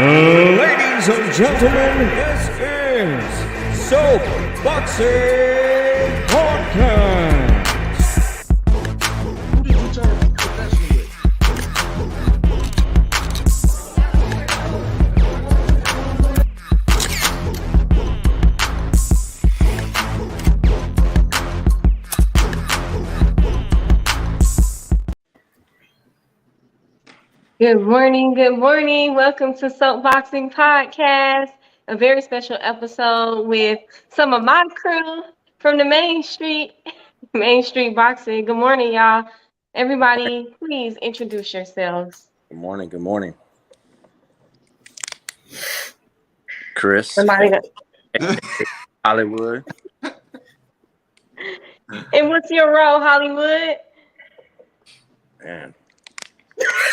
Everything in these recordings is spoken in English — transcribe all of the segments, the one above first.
Ladies and gentlemen, this is Soap Boxing Podcast. Who did you turn professional with? Good morning, good morning. Welcome to Soapboxing Podcast, a very special episode with some of my crew from the Main Street Boxing. Good morning, y'all. Everybody, please introduce yourselves. Good morning. Good morning. Chris, Somebody, Hollywood. and what's your role, Hollywood? Man,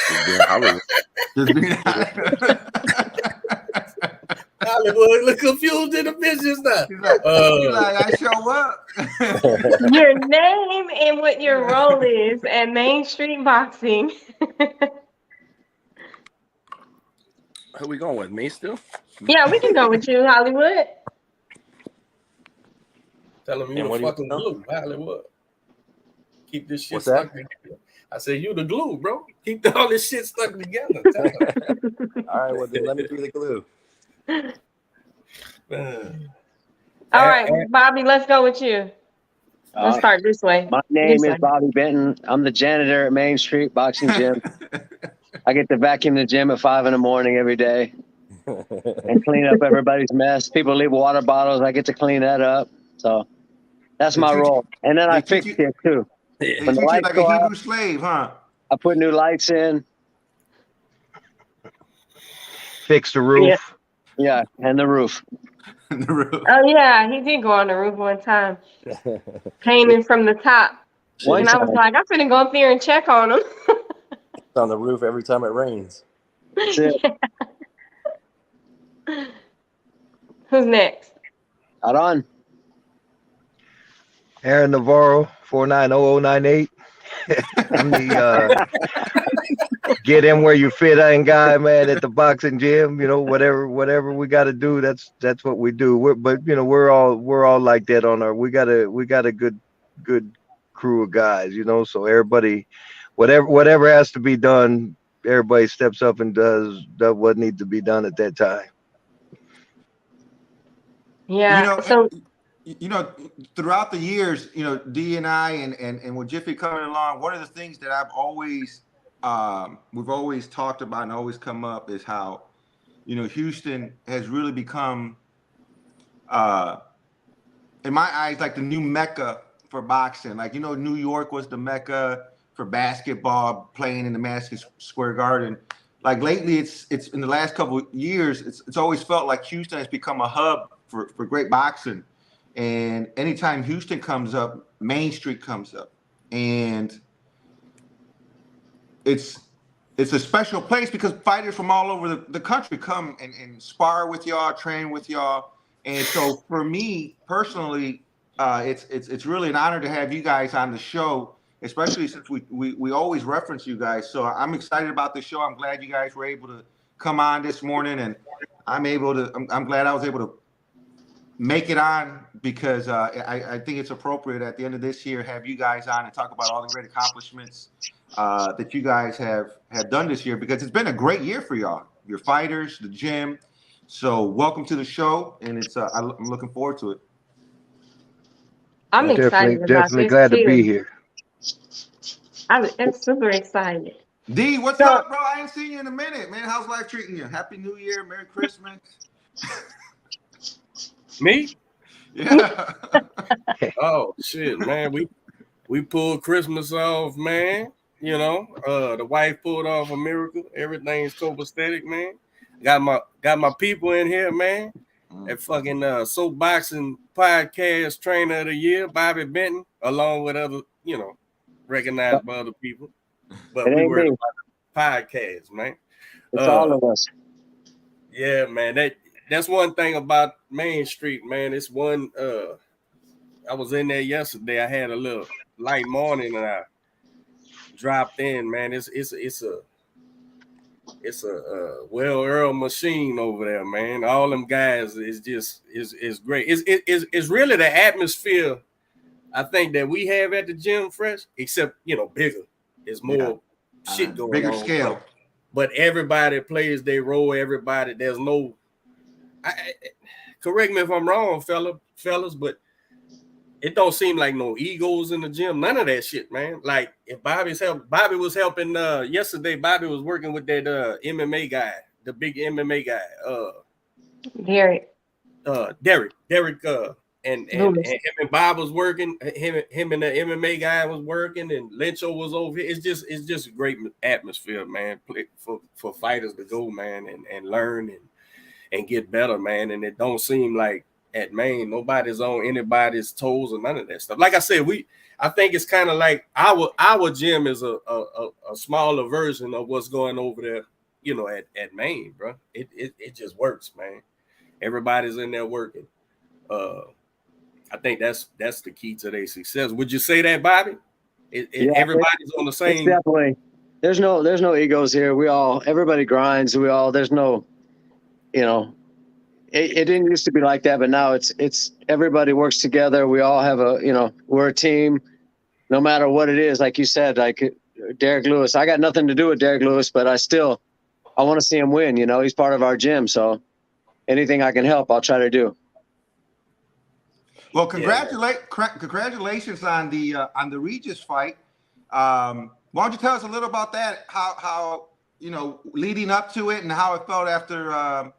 just being Hollywood. Just being Hollywood look confused in the business now. He's like, I show up. Your name and what your role is at Main Street Boxing. Who we going with? Me still? Yeah, we can go with you, Hollywood. Tell him And you what the do you fucking know? glue, Hollywood. Keep this shit What's stuck that? together. I said, you the glue, bro. Keep all this shit stuck together. Tell him. All right, well then let me be the glue. All right, Bobby, let's go with you. Let's start this way. My name is Bobby Benton. I'm the janitor at Main Street Boxing Gym. I get to vacuum the gym at 5 a.m. every day and clean up everybody's mess. People leave water bottles. I get to clean that up. So that's my role. And then I fix it too. They When the treat you lights like go a out, Hebrew slave, huh? I put new lights in. Fix the roof. Yeah, and the roof. The roof. Oh yeah, he did go on the roof one time, painting from the top. One And I was time. like, I'm finna go up there and check on him. It's on the roof every time it rains. That's it. Who's next? Out on. Aaron Navarro, 490098. I'm the get in where you fit in guy, man, at the boxing gym. You know, whatever we got to do, that's what we do. We're all like that on our. We got a good crew of guys. You know, so everybody, whatever has to be done, everybody steps up and does what needs to be done at that time. Yeah. Throughout the years, D and I and with Jiffy coming along, one of the things that I've always we've always talked about and always come up is how Houston has really become in my eyes like the new mecca for boxing. Like New York was the mecca for basketball, playing in the Madison Square Garden. Like lately, it's in the last couple of years, it's always felt like Houston has become a hub for great boxing. And anytime Houston comes up, Main Street comes up, and it's a special place because fighters from all over the country come and spar with y'all, train with y'all. And so for me personally, it's really an honor to have you guys on the show, especially since we always reference you guys. So I'm excited about the show. I'm glad you guys were able to come on this morning, and I'm glad I was able to make it on because I think it's appropriate at the end of this year have you guys on and talk about all the great accomplishments that you guys have done this year, because it's been a great year for y'all, your fighters, the gym. So welcome to the show, and I'm looking forward to it. I'm excited about Definitely this glad too. to be here. I'm super excited. D, what's up, bro? I ain't seen you in a minute, man. How's life treating you? Happy New Year, Merry Christmas. Me? Yeah. Oh shit, man. We pulled Christmas off, man. The wife pulled off a miracle. Everything's copacetic, man. Got my people in here, man. That fucking Soapboxing Podcast Trainer of the Year, Bobby Benton, along with other, recognized by other people. But It we ain't were me. about the podcast, man. It's all of us. Yeah, man. That's one thing about Main Street, man. It's one. I was in there yesterday. I had a little light morning, and I dropped in, man. It's it's a well-oiled machine over there, man. All them guys is great. It's really the atmosphere I think that we have at the gym, Fresh, except bigger. There's more shit going bigger on. scale. But everybody plays their role. Everybody, there's no. Correct me if I'm wrong, fellas, but it don't seem like no egos in the gym. None of that shit, man. Like if Bobby was helping yesterday. Bobby was working with that MMA guy, the big MMA guy, Derek. Derek, and him Lewis. and Bob was working. Him and the MMA guy was working, and Lencho was over here. It's just a great atmosphere, man. For fighters to go, man, and learn and get better, man. And it don't seem like at Maine nobody's on anybody's toes or none of that stuff. Like I said, I think it's kind of like our gym is a smaller version of what's going over there, at Maine, bro. It just works, man. Everybody's in there working. I think that's the key to their success. Would you say that, Bobby? Everybody's on the same. It's definitely. There's no egos here. Everybody grinds. There's no, it didn't used to be like that, but now it's everybody works together. We all have we're a team, no matter what it is. Like you said, like Derek Lewis, I got nothing to do with Derek Lewis, but I want to see him win. He's part of our gym. So anything I can help, I'll try to do. Well, congratulations on the Regis fight. Why don't you tell us a little about that? How leading up to it and how it felt after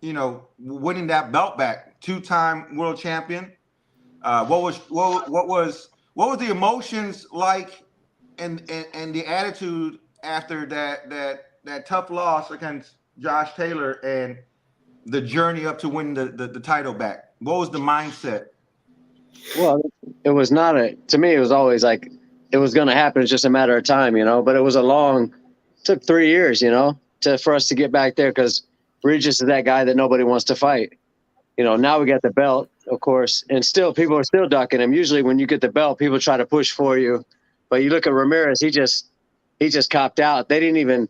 winning that belt back, 2-time world champion. What was the emotions like and the attitude after that tough loss against Josh Taylor and the journey up to winning the title back? What was the mindset? Well, it was to me, it was always like it was going to happen. It's just a matter of time, but it was took 3 years, for us to get back there because Regis is that guy that nobody wants to fight. Now we got the belt, of course, and still people are still ducking him. Usually when you get the belt, people try to push for you. But you look at Ramirez, he just copped out. They didn't even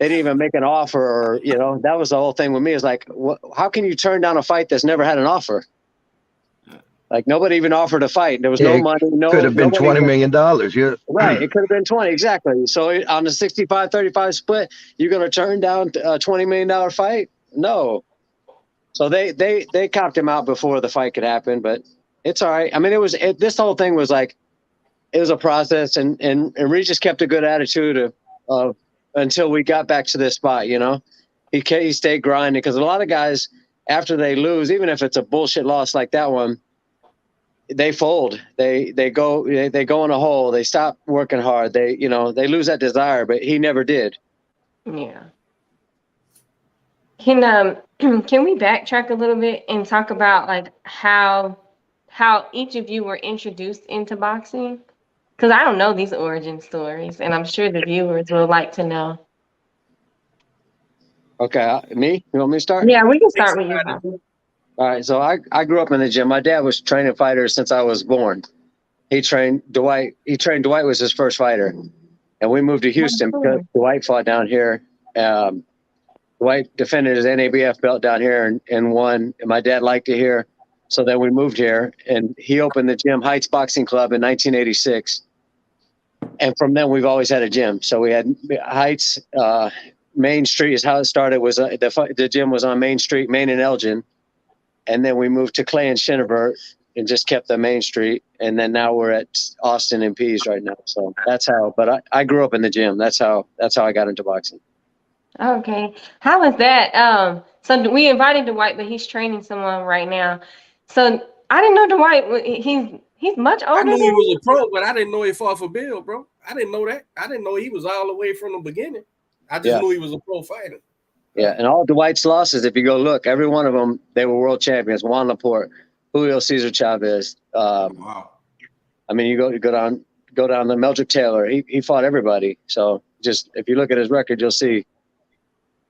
make an offer or, that was the whole thing with me is like, how can you turn down a fight that's never had an offer? Like nobody even offered a fight. There was no money. No, could have been $20 million. Yeah. Right. It could have been 20. Exactly. So on the 65-35 split, you're going to turn down a $20 million fight? No. So they copped him out before the fight could happen, but it's all right. I mean, this whole thing was like, it was a process and Regis kept a good attitude of until we got back to this spot, he stayed grinding because a lot of guys after they lose, even if it's a bullshit loss like that one, they fold. They go in a hole. They stop working hard. They lose that desire, but he never did. Yeah. Can we backtrack a little bit and talk about like how each of you were introduced into boxing? Because I don't know these origin stories, and I'm sure the viewers would like to know. Okay, me? You want me to start? Yeah, we can start with you. All right, so I grew up in the gym. My dad was training fighters since I was born. He trained Dwight. Dwight was his first fighter. And we moved to Houston because Dwight fought down here. Dwight defended his NABF belt down here and won. And my dad liked it here. So then we moved here. And he opened the gym, Heights Boxing Club, in 1986. And from then, we've always had a gym. So we had Heights. Main Street is how it started. Was the gym was on Main Street, Main and Elgin. And then we moved to Clay and Shinnerbert and just kept the Main Street. And then now we're at Austin and Pease right now. So that's how, but I grew up in the gym. That's how I got into boxing. Okay. How was that? So we invited Dwight, but he's training someone right now. So I didn't know Dwight, he's much older. I knew he was a pro, but I didn't know he fought for Bill, bro. I didn't know that. I didn't know he was all the way from the beginning. I just knew he was a pro fighter. Yeah, and all Dwight's losses, if you go look, every one of them, they were world champions. Juan Laporte, Julio Cesar Chavez. Wow. I mean, you go down to Meldrick Taylor. He fought everybody. So just if you look at his record, you'll see,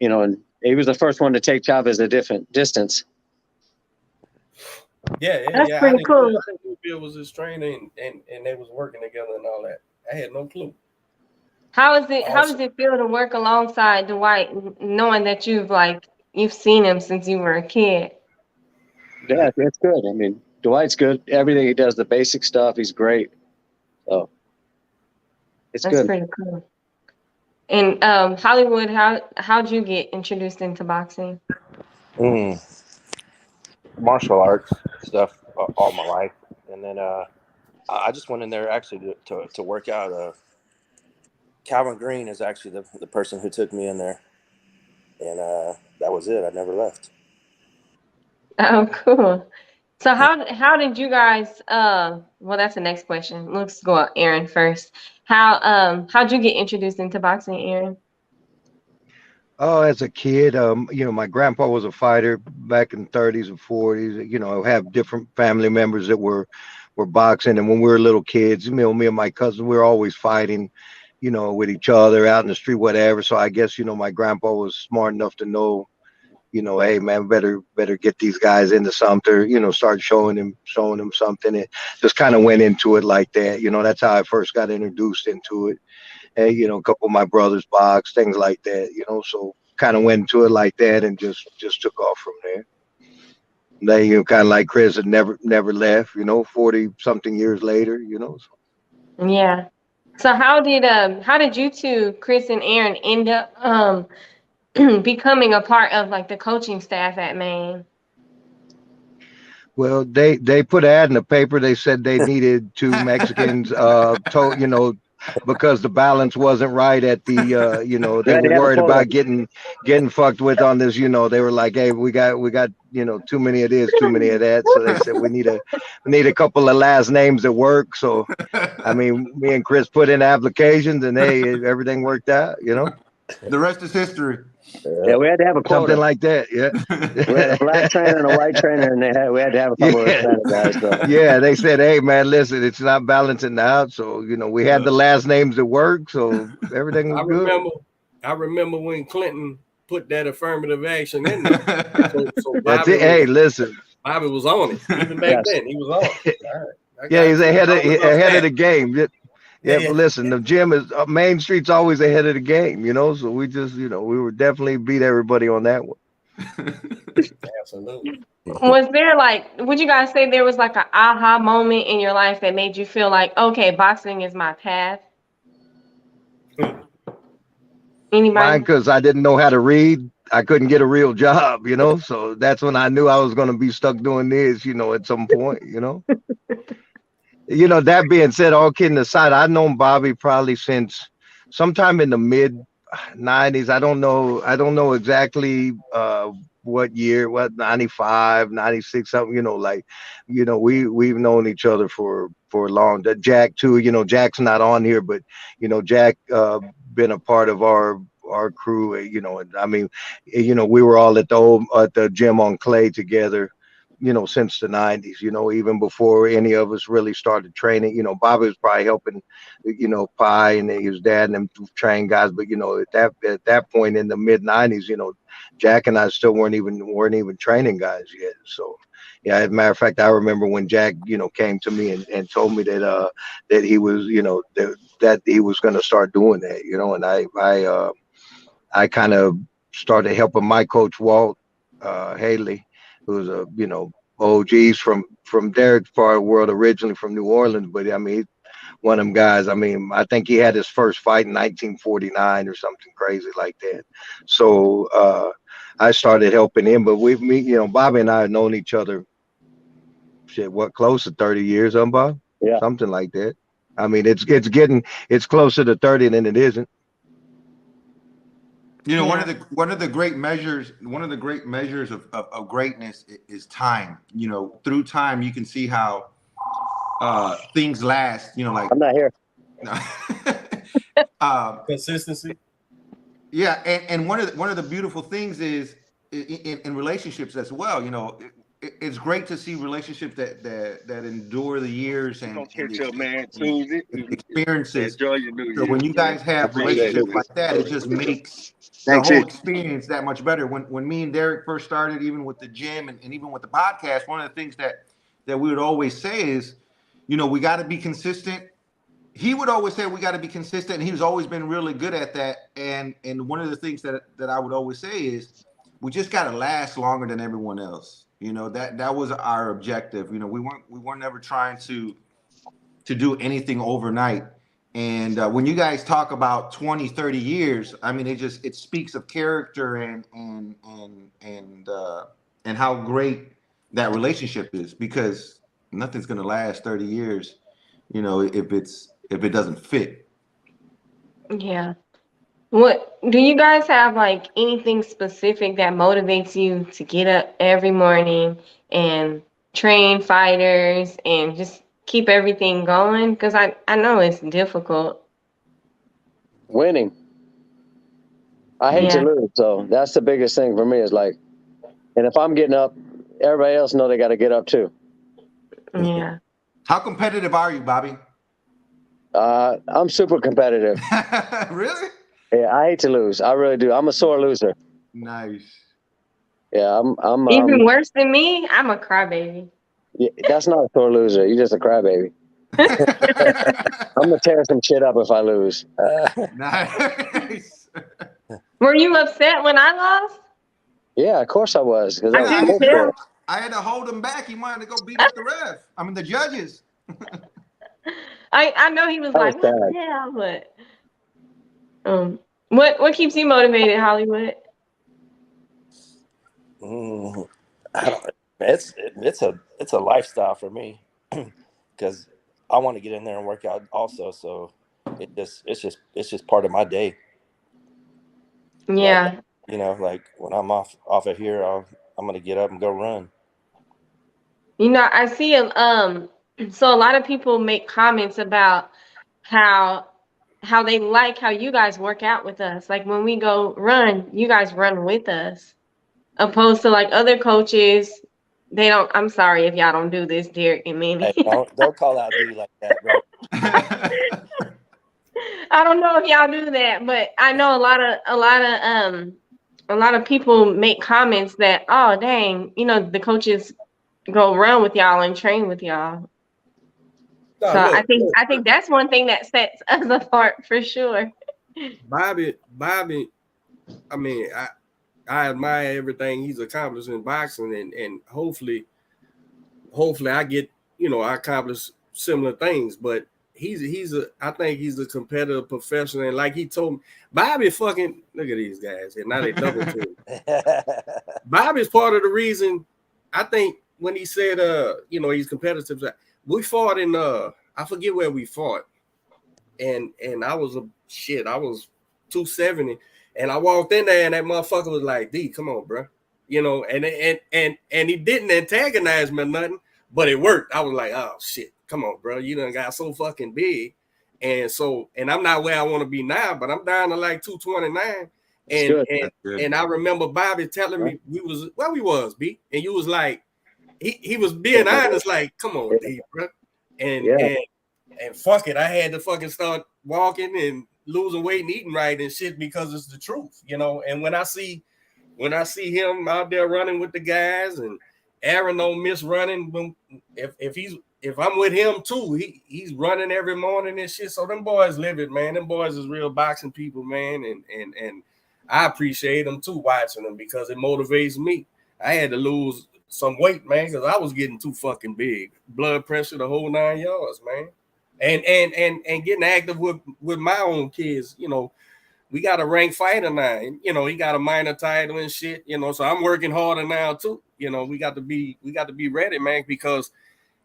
and he was the first one to take Chavez a different distance. Yeah, that's pretty cool. I think Bill was his trainer and they was working together and all that. I had no clue. How is it? How Awesome. does it feel to work alongside Dwight, knowing that you've seen him since you were a kid? Yeah, it's good. I mean, Dwight's good. Everything he does, the basic stuff, he's great. So it's That's good. pretty cool. And Hollywood, how'd you get introduced into boxing? Mm, martial arts stuff all my life, and then I just went in there actually to work out. Calvin Green is actually the person who took me in there, and that was it. I never left. Oh, cool. So how did you guys well, that's the next question. Let's go with Aaron first. How'd you get introduced into boxing, Aaron? Oh, as a kid, my grandpa was a fighter back in the 30s and 40s. I have different family members that were boxing, and when we were little kids, me and my cousin, we were always fighting, with each other out in the street, whatever. So I guess, my grandpa was smart enough to know, hey man, better get these guys into something, or, start showing them something. And just kind of went into it like that. That's how I first got introduced into it. And, a couple of my brothers box, things like that, so kind of went into it like that and just took off from there. Then, kind of like Chris had never left, 40 something years later, so. Yeah. So how did you two, Chris and Aaron, end up becoming a part of like the coaching staff at Maine? Well, they put an ad in the paper. They said they needed two Mexicans, because the balance wasn't right at the, We they had were to have a worried quota. about getting fucked with on this. They were like, hey, we got, too many of this, too many of that. So they said we need a couple of last names that work. So I mean, me and Chris put in applications, and hey, everything worked out. The rest is history. Yeah, we had to have a Something quota. like that. Yeah. We had a black trainer and a white trainer, and we had to have a couple of Yeah. Hispanic guys. So Yeah, they said, "Hey, man, listen, it's not balancing out." So we had the last names that work, so everything I was good. remember when Clinton put that affirmative action in there. So That's Bobby it. Hey, listen, Bobby was on it. Even back yes, then, he was on it. All right. I yeah, got he's you. ahead of the game. Yeah, Yeah. but listen, the gym is Main Street's always ahead of the game. So we just, we were definitely beat everybody on that one. Absolutely. Was there would you guys say there was like an aha moment in your life that made you feel like, okay, boxing is my path? Mine, Anybody? because I didn't know how to read. I couldn't get a real job, so that's when I knew I was going to be stuck doing this, at some point. That being said, all kidding aside, I've known Bobby probably since sometime in the mid '90s. I don't know exactly what year, what 95, 96, something. We've known each other for a long. Jack too. Jack's not on here, but Jack been a part of our crew. And I mean, we were all at the gym on Clay together, since the '90s, even before any of us really started training. Bobby was probably helping, Pi and his dad and them train guys. But, at that point in the mid '90s, Jack and I still weren't even training guys yet. So, yeah, as a matter of fact, I remember when Jack, came to me and told me that he was, that he was going to start doing that, and I kind of started helping my coach, Walt Haley, who's a OGs from Derek's part of the world, originally from New Orleans. But I mean, he's one of them guys. I mean, I think he had his first fight in 1949 or something crazy like that. So I started helping him. But Bobby and I have known each other, close to 30 years, Bob? yeah. Something like that. I mean, it's closer to 30 than it isn't. Yeah. One of the great measures of greatness is time. Through time you can see how things last. Like I'm not here. Consistency. Yeah, and one of the beautiful things is in relationships as well. It's great to see relationships that endure the years and the experiences. Enjoy your New So Year. when you guys have Appreciate relationships it. like that, it just makes the Thanks, whole it. experience that much better. When me and Derek first started, even with the gym and even with the podcast, one of the things that we would always say is, we got to be consistent. he would always say we got to be consistent, and he's always been really good at that. And one of the things that I would always say is we just got to last longer than everyone else. You know, that was our objective. You know, we weren't ever trying to do anything overnight. And when you guys talk about 20, 30 years, I mean, it speaks of character and how great that relationship is, because nothing's going to last 30 years, you know, if it doesn't fit. Yeah. What do you guys have, like, anything specific that motivates you to get up every morning and train fighters and just keep everything going? Because I know it's difficult. Winning. I hate to Yeah. lose, so that's the biggest thing for me is like, and if I'm getting up, everybody else know they got to get up too. Yeah. How competitive are you, Bobby? I'm super competitive. Really? Yeah, I hate to lose. I really do. I'm a sore loser. Nice. Yeah, I'm Even worse than me, I'm a crybaby. yeah, that's not a sore loser. You're just a crybaby. I'm gonna tear some shit up if I lose. Nice. Were you upset when I lost? Yeah, of course I was, because that I was couldn't bullshit. tell. I had to hold him back. He wanted to go beat up the ref. I mean, the judges. I know he was That like, was what the hell? But what keeps you motivated, Hollywood? I don't, it's a lifestyle for me because I want to get in there and work out also. So it's just part of my day. Yeah. Like, you know, like when I'm off of here, I'm gonna get up and go run. You know, I see so a lot of people make comments about how they like how you guys work out with us. Like when we go run, you guys run with us. Opposed to like other coaches, they don't. I'm sorry if y'all don't do this, Derek and Manny. Hey, don't call out D like that, bro. I don't know if y'all do that, but I know a lot of people make comments that, oh dang, you know, the coaches go run with y'all and train with y'all. No, So look, I think that's one thing that sets us apart for sure. Bobby. I mean, I admire everything he's accomplished in boxing, and hopefully I get, you know, I accomplish similar things. But I think he's a competitive professional, and like he told me, Bobby fucking look at these guys, and now they double team. Bobby's part of the reason. I think when he said, you know, he's competitive. We fought in I forget where we fought, and I was I was 270, and I walked in there, and that motherfucker was like, D, come on, bro. You know, and he didn't antagonize me or nothing, but it worked. I was like, oh shit, come on, bro. You done got so fucking big. And I'm not where I want to be now, but I'm down to like 229. And I remember Bobby telling me we was, B, and you was like, he was being honest, like, come on, D, bro. And fuck it, I had to fucking start walking and losing weight and eating right and shit because it's the truth, you know. And when I see him out there running with the guys, and Aaron don't miss running, if I'm with him too, he's running every morning and shit. So them boys live it, man. Them boys is real boxing people, man. And I appreciate them too, watching them, because it motivates me. I had to lose some weight, man, because I was getting too fucking big. Blood pressure, the whole 9 yards, man. And getting active with my own kids, you know. We got a ranked fighter now, and you know, he got a minor title and shit, you know. So I'm working harder now too. You know, we got to be ready, man, because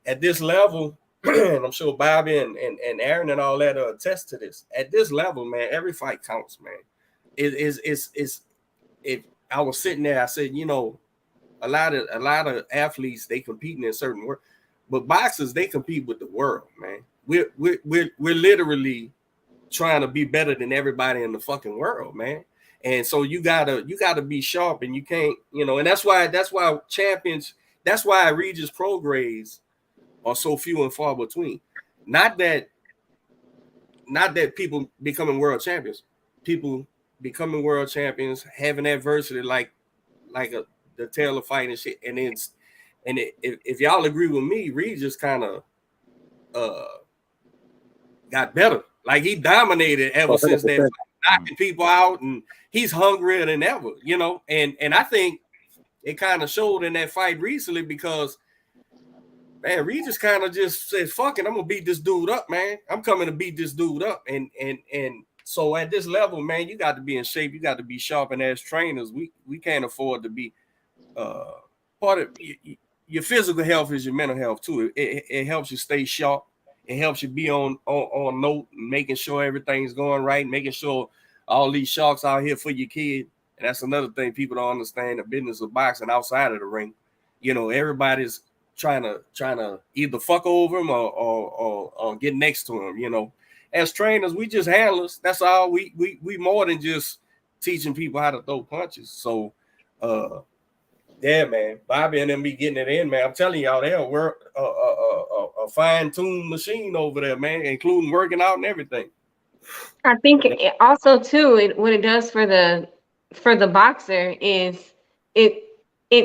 at this level, and I'm sure Bobby and Aaron and all that attest to this. At this level, man, every fight counts, man. If I was sitting there, I said, you know, a lot of athletes, they competing in certain world, but boxers, they compete with the world, man. We're literally trying to be better than everybody in the fucking world, man. And so you gotta be sharp, and you can't, you know. And that's why champions. That's why Regis progrades are so few and far between. Not that people becoming world champions. People becoming world champions, having adversity like the Taylor fight and shit. And then if y'all agree with me, Regis kind of got better. Like he dominated ever since that fight, knocking people out, and he's hungrier than ever, you know. And I think it kind of showed in that fight recently because, man, Regis kind of just said, "Fuck it, I'm gonna beat this dude up, man. I'm coming to beat this dude up." And so at this level, man, you got to be in shape. You got to be sharp. And as trainers, we can't afford to be part of your physical health is your mental health too. It helps you stay sharp. It helps you be on note, making sure everything's going right, making sure all these sharks out here for your kid. And that's another thing people don't understand the business of boxing outside of the ring. You know, everybody's trying to either fuck over him or get next to him. You know, as trainers, we just handlers. That's all. We more than just teaching people how to throw punches. So, yeah, man, Bobby and them be getting it in, man. I'm telling y'all, they'll work a fine-tuned machine over there, man, including working out and everything. I think it also too, what it does for the boxer is it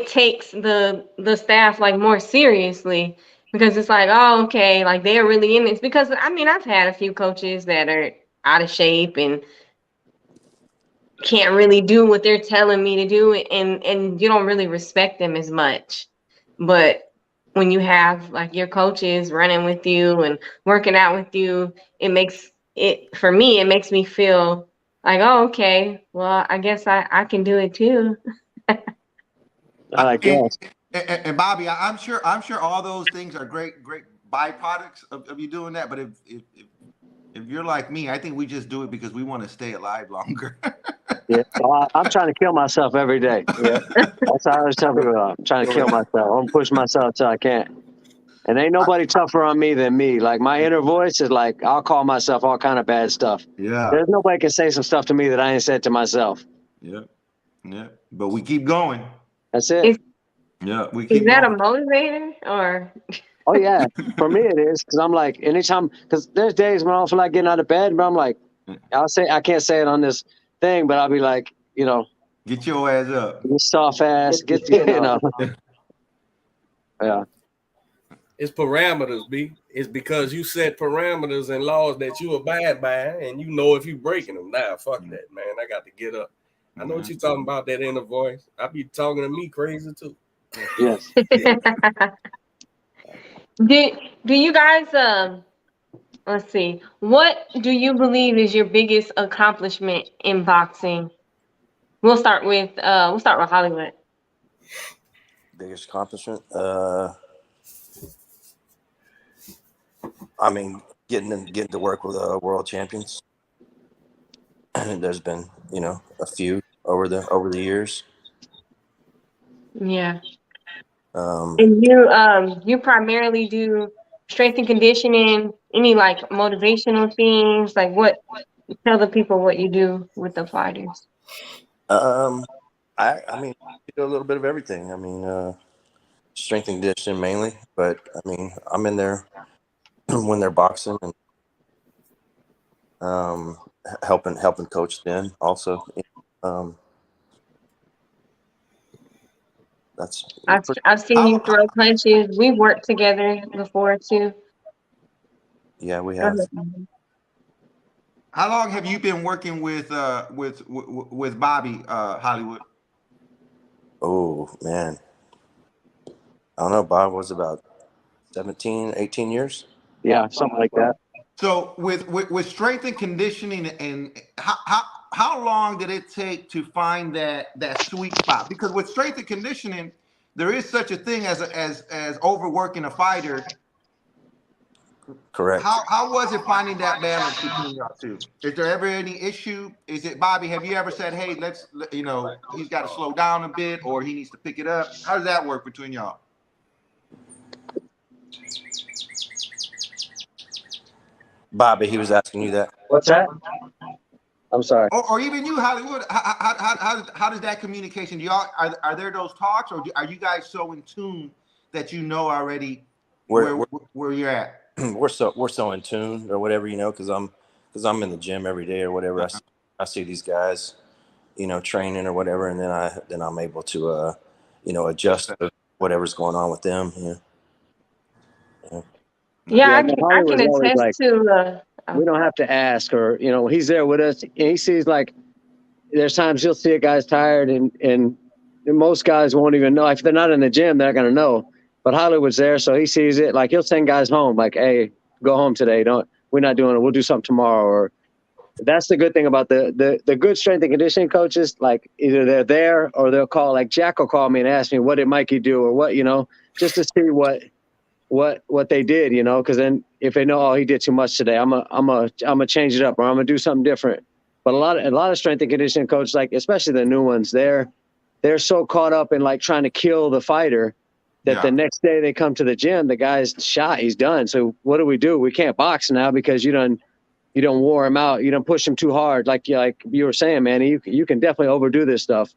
takes the staff like more seriously, because it's like, oh, okay, like they're really in this. Because I mean, I've had a few coaches that are out of shape and can't really do what they're telling me to do, and you don't really respect them as much. But when you have like your coaches running with you and working out with you, it makes me feel like, oh, okay, well, I guess I can do it too. I like that. And Bobby, I'm sure all those things are great byproducts of you doing that. But if you're like me, I think we just do it because we want to stay alive longer. Yeah, so I'm trying to kill myself every day. Yeah, that's how I was telling people. I'm trying to kill myself. I'm gonna push myself till I can't. And ain't nobody tougher on me than me. Like my inner voice is like, I'll call myself all kind of bad stuff. Yeah. There's nobody can say some stuff to me that I ain't said to myself. Yeah. Yeah. But we keep going. That's it. Yeah. We keep Is that going. a motivator or? Oh yeah, for me it is, because I'm like, anytime, because there's days when I don't feel like getting out of bed, but I'm like, I can't say it on this thing, but I'll be like, you know, get your ass up, you soft ass, you know. Yeah. It's parameters, B. It's because you set parameters and laws that you abide by, and you know if you breaking them. Nah, fuck that, man. I got to get up. I know what you're talking about, that inner voice. I be talking to me crazy too. Yes. Do you guys let's see, what do you believe is your biggest accomplishment in boxing? We'll start with Hollywood. Biggest accomplishment? I mean, getting to work with world champions. There's been, you know, a few over the years. Yeah. And you primarily do strength and conditioning, any like motivational things, like what, tell the people what you do with the fighters. I mean, I do a little bit of everything. I mean, strength and conditioning mainly, but I mean, I'm in there when they're boxing and helping coach them also. I've seen you throw punches. We've worked together before too. Yeah, we have. How long have you been working with Bobby, Hollywood? Oh man, I don't know. Bob was about 17, 18 years. Yeah, something like that. So with strength and conditioning, and how long did it take to find that sweet spot? Because with strength and conditioning, there is such a thing as overworking a fighter. Correct. How was it finding that balance between y'all two? Is there ever any issue? Is it, Bobby, have you ever said, hey, he's got to slow down a bit, or he needs to pick it up? How does that work between y'all? Bobby, he was asking you that. What's that? I'm sorry. Or even you, Hollywood. How does that communication? Do y'all are there those talks, or are you guys so in tune that you know already where you're at? We're so in tune, or whatever, you know, because I'm in the gym every day or whatever. I see these guys, you know, training or whatever, and then I'm able to you know, adjust to whatever's going on with them. Yeah, I can attest to We don't have to ask, or he's there with us, and he sees, like, there's times you'll see a guy's tired, and most guys won't even know. If they're not in the gym, they're not gonna know. But Hollywood's there, so he sees it. Like, he'll send guys home, like, hey, go home today. We're not doing it. We'll do something tomorrow. Or that's the good thing about the good strength and conditioning coaches. Like, either they're there or they'll call. Like, Jack will call me and ask me, what did Mikey do, or what, just to see what they did, because then if they know, oh, he did too much today, I'm a change it up, or I'm gonna do something different. But a lot of strength and conditioning coaches, like especially the new ones, they're so caught up in like trying to kill the fighter that the next day they come to the gym, the guy's shot, he's done. So what do? We can't box now because you don't wore him out, you don't push him too hard, like you were saying, man. You can definitely overdo this stuff.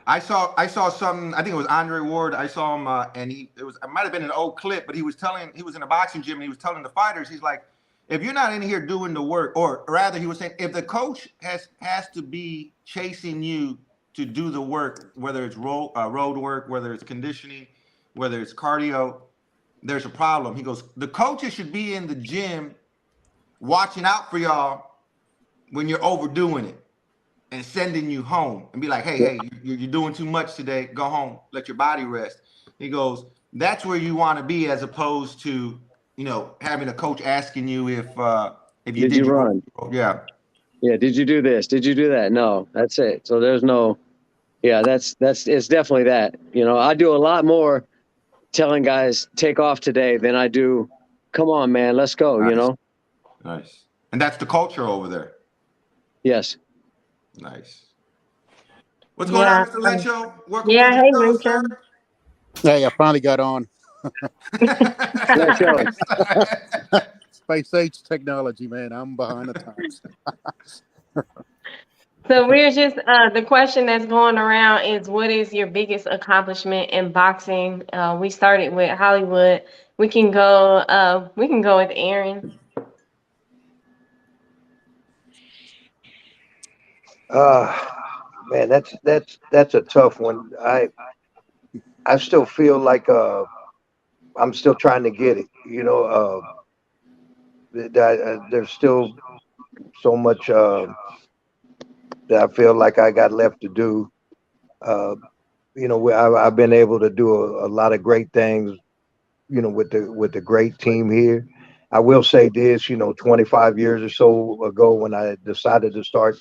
I saw something. I think it was Andre Ward. I saw him, and it might have been an old clip, but he was in a boxing gym, and he was telling the fighters, he's like, if you're not in here doing the work, or rather, he was saying, if the coach has to be chasing you to do the work, whether it's road work, whether it's conditioning, whether it's cardio, there's a problem. He goes, the coaches should be in the gym watching out for y'all when you're overdoing it, and sending you home and be like, hey, you're doing too much today. Go home. Let your body rest. He goes, that's where you want to be, as opposed to, having a coach asking you if you did run. Yeah. Yeah. Did you do this? Did you do that? No, that's it. So there's no, it's definitely that. I do a lot more telling guys take off today than I do, come on, man, let's go, Nice. Nice. And that's the culture over there. Yes. Nice. What's going on, Mr. Lencho? Welcome to hey, the show, Lencho. sir. Hey, I finally got on. Space age technology, man. I'm behind the times. So we're just the question that's going around is, what is your biggest accomplishment in boxing? We started with Hollywood. We can go with Aaron. Man, that's a tough one. I still feel like I'm still trying to get it. There's still so much that I feel like I got left to do. I've been able to do a lot of great things, with the great team here. I will say this, 25 years or so ago, when I decided to start,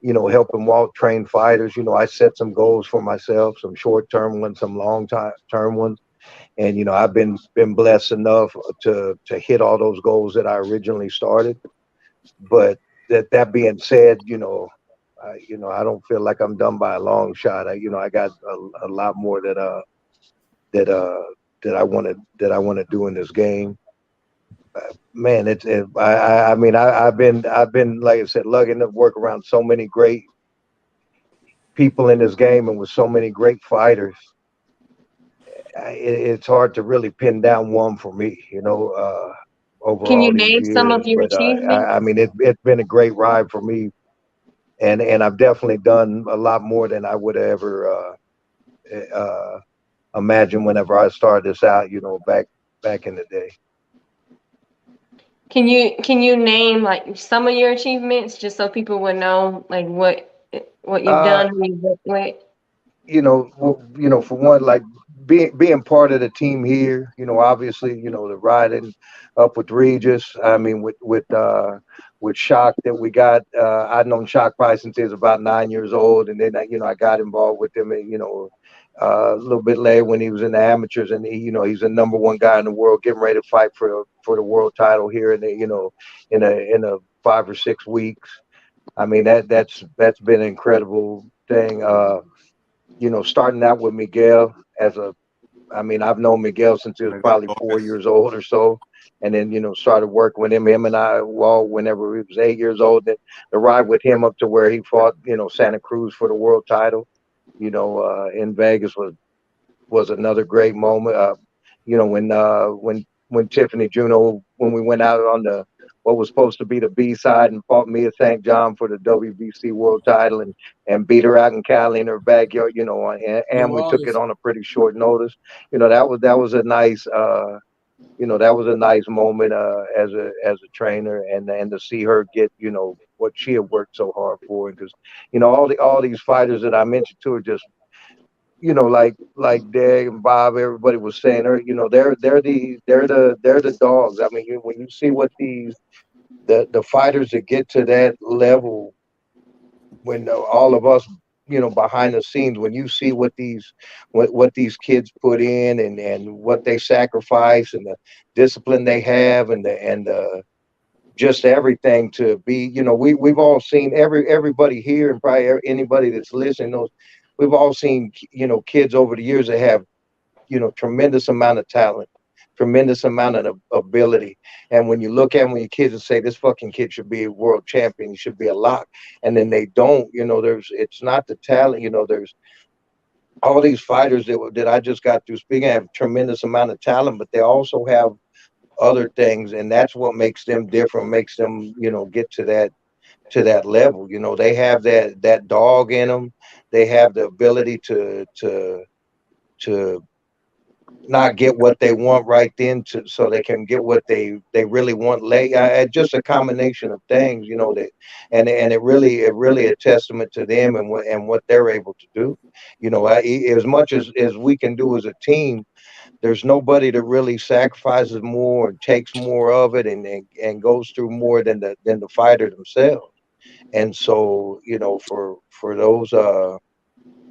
helping Walt train fighters, I set some goals for myself, some short-term ones, some long-term ones. And, I've been blessed enough to hit all those goals that I originally started. But that being said, I don't feel like I'm done by a long shot. I got a lot more that I want to do in this game. Man, I've been, like I said, lucky enough to work around so many great people in this game, and with so many great fighters. It's hard to really pin down one for me, over Can all you these name some years. of your But achievements? it's been a great ride for me, and I've definitely done a lot more than I would have ever imagined whenever I started this out, back in the day. Can you name like some of your achievements, just so people would know like what you've done, who you've worked with? For one, like being part of the team here, obviously, the riding up with Regis. I mean, with Shock that we got. I've known Shock probably since he was about 9 years old, and then I got involved with him, a little bit later when he was in the amateurs, and he's the number one guy in the world, getting ready to fight for the world title here in a 5 or 6 weeks. I mean, that's been an incredible thing. Starting out with Miguel I've known Miguel since he was probably 4 years old or so. And then, started working with him and I, whenever he was 8 years old, then to ride with him up to where he fought, Santa Cruz for the world title, in Vegas was another great moment. When Tiffany Juno, when we went out on what was supposed to be the B side and fought Mia St. John for the WBC world title and beat her out in Cali in her backyard, and we took it on a pretty short notice. That was a nice that was a nice moment as a trainer, and to see her get what she had worked so hard for, because all these fighters that I mentioned to are just like Dag and Bob, everybody was saying, they're the dogs. I mean, when you see what the fighters that get to that level, when all of us, behind the scenes, when you see what these kids put in, and what they sacrifice, and the discipline they have, and just everything to be, we've all seen, everybody here, and probably anybody that's listening knows, we've all seen, kids over the years that have, tremendous amount of talent, tremendous amount of ability. And when you look at when your kids and say, this fucking kid should be a world champion, he should be a lock, and then they don't, it's not the talent, there's all these fighters that I just got through speaking have tremendous amount of talent, but they also have other things, and that's what makes them different, makes them, get to that level. They have that dog in them. They have the ability to not get what they want right then, so they can get what they really want late. Just a combination of things, that, and it really a testament to them, and what they're able to do. As much as we can do as a team, there's nobody that really sacrifices more and takes more of it, and goes through more than the fighter themselves. And so, for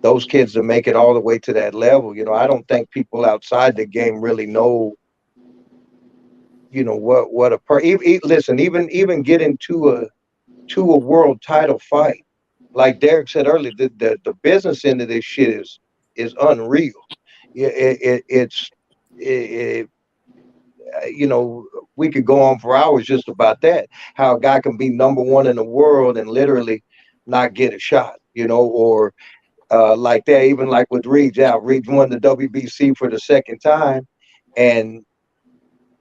those kids to make it all the way to that level, I don't think people outside the game really know, what listen, even getting to a world title fight, like Derek said earlier, the business end of this shit is unreal. Yeah, it, we could go on for hours just about that. How a guy can be number one in the world and literally not get a shot, or like that. Even like with Reed, Reed won the WBC for the second time, and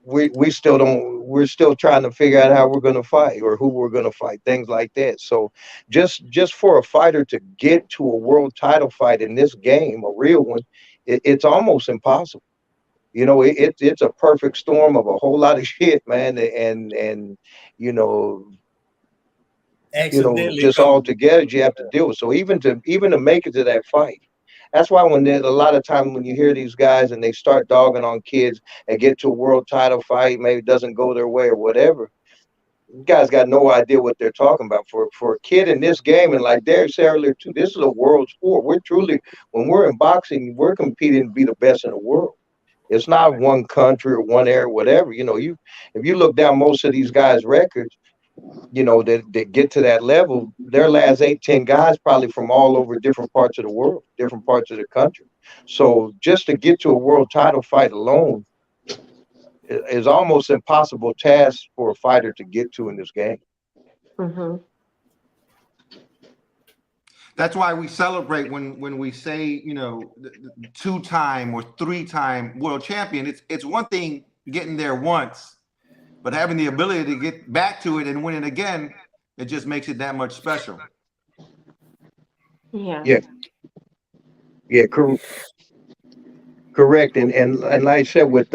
we still don't. We're still trying to figure out how we're going to fight, or who we're going to fight, things like that. So just for a fighter to get to a world title fight in this game, a real one, it's almost impossible. It's a perfect storm of a whole lot of shit, man, and you know Accidentally just come. all together you have to deal with. So even to make it to that fight, that's why when there's a lot of time when you hear these guys and they start dogging on kids and get to a world title fight, maybe it doesn't go their way or whatever. You guys got no idea what they're talking about. For a kid in this game, and like Derek said earlier too, this is a world sport. We're truly, when we're in boxing, we're competing to be the best in the world. It's not one country or one area, whatever. If you look down most of these guys' records, that get to that level, their last 8, 10 guys probably from all over different parts of the world, different parts of the country. So just to get to a world title fight alone is almost impossible task for a fighter to get to in this game. Mm-hmm. That's why we celebrate when we say, two-time or three-time world champion. It's one thing getting there once, but having the ability to get back to it and win it again, it just makes it that much special. Yeah. Yeah, correct. And like I said, with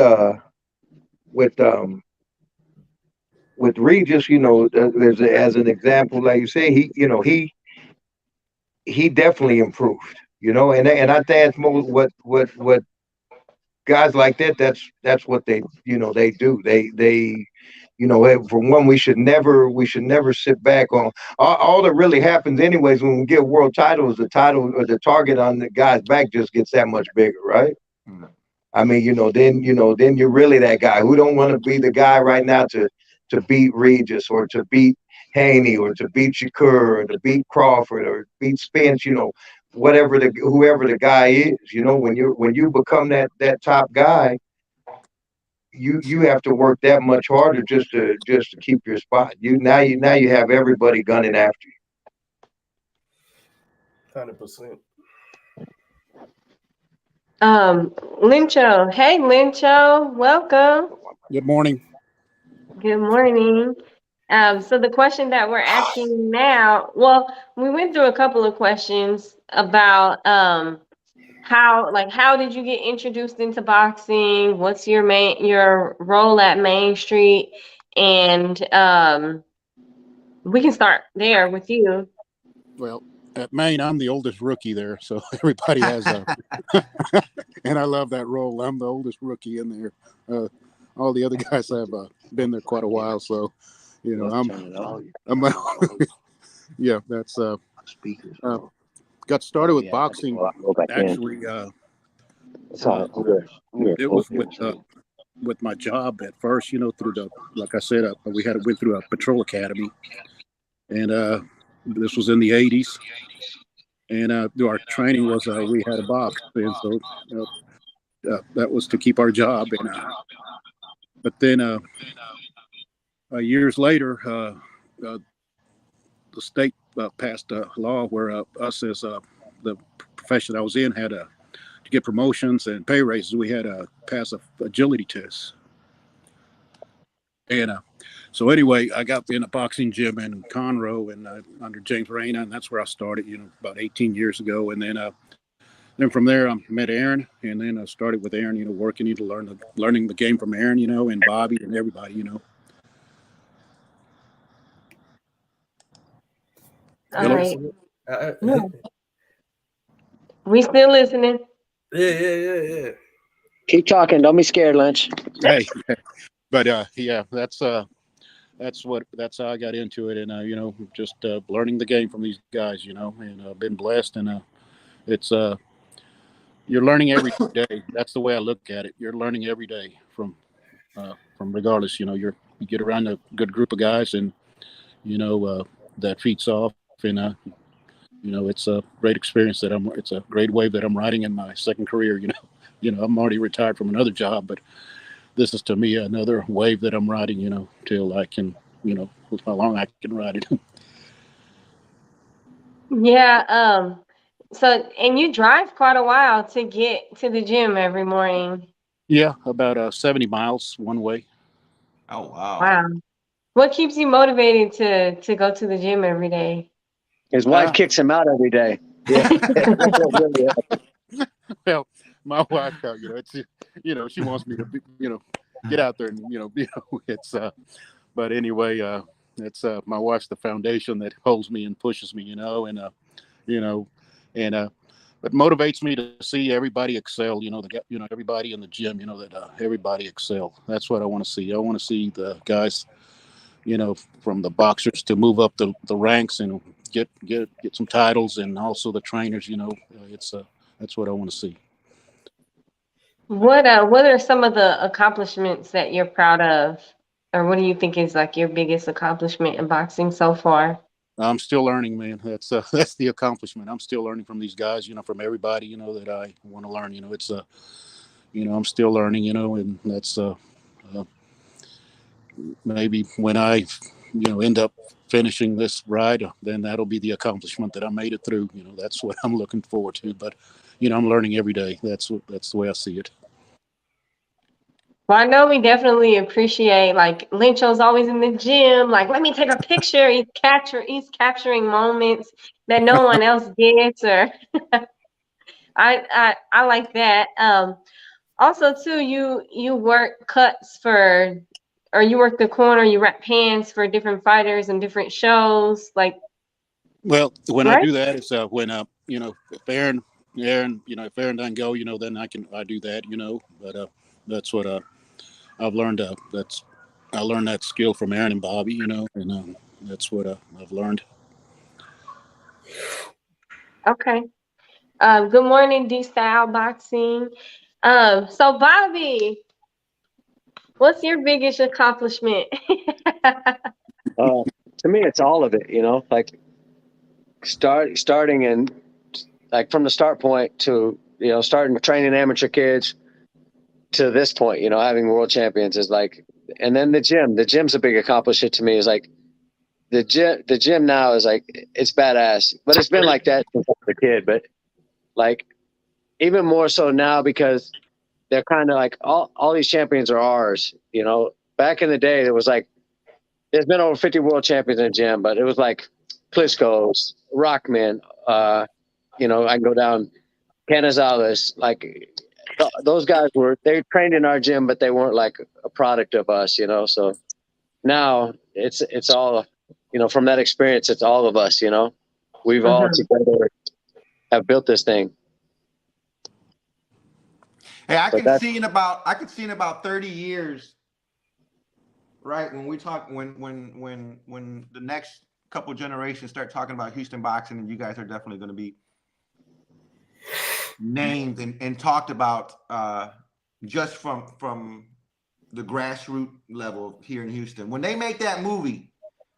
Regis, there's as an example, like you say, he definitely improved, and I think that's more what guys like that, that's what they do. For one, we should never sit back on all that really happens anyways. When we get world titles, the title or the target on the guy's back just gets that much bigger, right? Mm. I mean, then you're really that guy who don't want to be the guy right now to beat Regis, or to beat Haney, or to beat Shakur, or to beat Crawford, or beat Spence, whoever the guy is. When you become that top guy, you have to work that much harder just to keep your spot. Now you have everybody gunning after you. 100%. Lincho. Hey, Lincho. Welcome. Good morning. Good morning. So the question that we're asking now, well, we went through a couple of questions about how did you get introduced into boxing? What's your role at Main Street? And we can start there with you. Well, at Maine, I'm the oldest rookie there, so everybody has a, and I love that role. I'm the oldest rookie in there. All the other guys have been there quite a while, so I'm yeah, that's got started with boxing actually. It was with my job at first, through like I said, we went through a patrol academy, and this was in the '80s, and our training was we had a box, and so that was to keep our job. And but then years later, the state passed a law where us as the profession I was in had to get promotions and pay raises. We had to pass a agility test. And so anyway, I got in a boxing gym in Conroe and under James Reyna, and that's where I started, about 18 years ago. And then from there, I met Aaron, and then I started with Aaron, working, learning the game from Aaron, and Bobby and everybody, All right. Yeah. We still listening. Yeah. Keep talking. Don't be scared, Lynch. Hey, but yeah, that's how I got into it, and just learning the game from these guys, and I've been blessed, and it's you're learning every day. That's the way I look at it. You're learning every day from regardless, you get around a good group of guys, and that feeds off, and it's a great experience it's a great wave that I'm riding in my second career. I'm already retired from another job, but this is to me another wave that I'm riding, till I can, with how long I can ride it. Yeah. And you drive quite a while to get to the gym every morning. Yeah, about 70 miles one way. Oh wow. Wow. What keeps you motivated to go to the gym every day? His wife kicks him out every day. Yeah. Well, my wife, she wants me to, get out there and, it's, but anyway, it's, my wife's the foundation that holds me and pushes me, but motivates me to see everybody excel, everybody in the gym, that everybody excel. That's what I want to see. I want to see the guys, from the boxers to move up the ranks and get some titles, and also the trainers, that's what I want to see. What are some of the accomplishments that you're proud of, or what do you think is like your biggest accomplishment in boxing so far? I'm still learning, man. That's the accomplishment. I'm still learning from these guys, from everybody, that I want to learn. It's I'm still learning, and that's maybe when I, end up finishing this ride, then that'll be the accomplishment that I made it through. That's what I'm looking forward to. But I'm learning every day. That's the way I see it. Well, I know we definitely appreciate, like, Lencho's always in the gym, like, let me take a picture. He's capturing moments that no one else gets, or I like that. Also too, you work cuts or you work the corner, you wrap pants for different fighters and different shows, like. Well, when right? I do that, it's when if Aaron, if Aaron doesn't go, then I do that, but that's what I've learned. I learned that skill from Aaron and Bobby, and that's what I've learned. Okay. Good morning, D-Style Boxing. So Bobby, what's your biggest accomplishment? To me, it's all of it, like starting and like from the start point to, starting training amateur kids to this point, having world champions is like, and then the gym's a big accomplishment to me. Is like the gym now is like, it's badass, but it's been like that since I was a kid, but like even more so now because they're kind of like all these champions are ours. Back in the day, there was like, there's been over 50 world champions in the gym, but it was like Klitschko's, Rockman, I can go down Canizales, like those guys they trained in our gym, but they weren't like a product of us, you know. So now it's all, you know, from that experience, it's all of us, you know. We've all together have built this thing. Hey, I can see in about 30 years, right? When we talk, when the next couple generations start talking about Houston boxing, and you guys are definitely going to be named and talked about just from the grassroots level here in Houston. When they make that movie,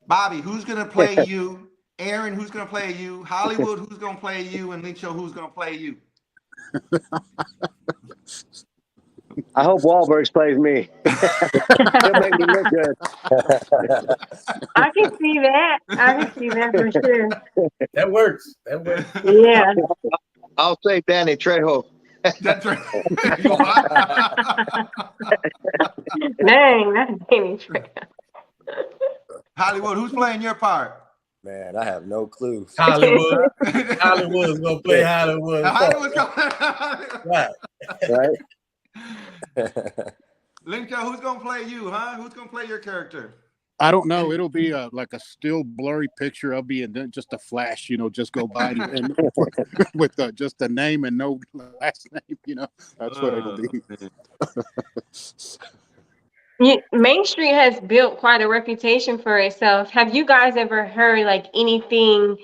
Bobby, who's going to play you? Aaron, who's going to play you? Hollywood, who's going to play you? And Lincho, who's going to play you? I hope Wahlberg plays me. He'll make me look good. I can see that. I can see that for sure. That works. Yeah. I'll say Danny Trejo. That's right. Dang, that's Danny Trejo. Hollywood, who's playing your part? Man, I have no clue. Hollywood's gonna play Hollywood. Hollywood's going. Right. Lincoln, who's gonna play you, huh? Who's gonna play your character? I don't know. It'll be like a still blurry picture of me, and then just a flash, you know, just go by and with just the name and no last name, you know. That's what it'll be. Main Street has built quite a reputation for itself. Have you guys ever heard like anything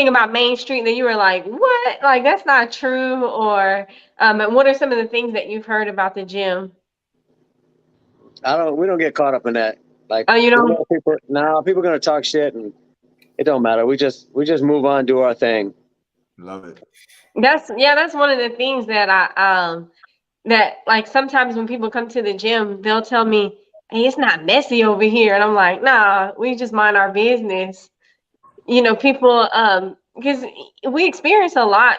about Main Street that you were like, what? Like that's not true? Or and what are some of the things that you've heard about the gym? We don't get caught up in that. Like, oh, you don't? People are gonna talk shit, and it don't matter. We just move on, do our thing. Love it. That's one of the things that that like sometimes when people come to the gym, they'll tell me, hey, it's not messy over here. And I'm like, nah, we just mind our business. You know, people, because we experience a lot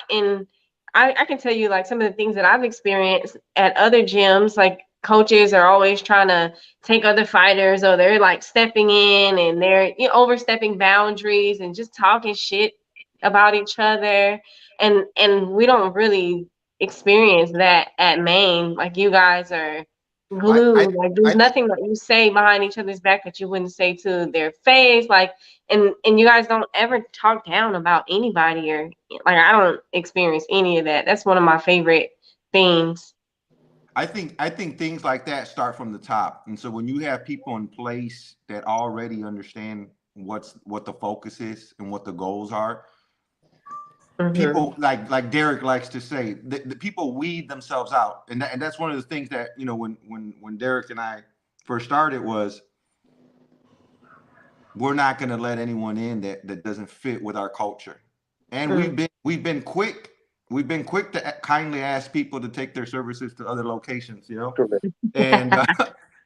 I can tell you like some of the things that I've experienced at other gyms, like coaches are always trying to take other fighters, or they're like stepping in and they're overstepping boundaries and just talking shit about each other. And we don't really experience that at Maine. Like you guys are glued. Like there's nothing that you say behind each other's back that you wouldn't say to their face. Like and you guys don't ever talk down about anybody, or like I don't experience any of that. That's one of my favorite things. I think things like that start from the top. And so when you have people in place that already understand what the focus is and what the goals are, people like Derek likes to say, the people weed themselves out. And that's one of the things that, you know, when Derek and I first started was, we're not going to let anyone in that doesn't fit with our culture. And we've been quick to kindly ask people to take their services to other locations, you know, and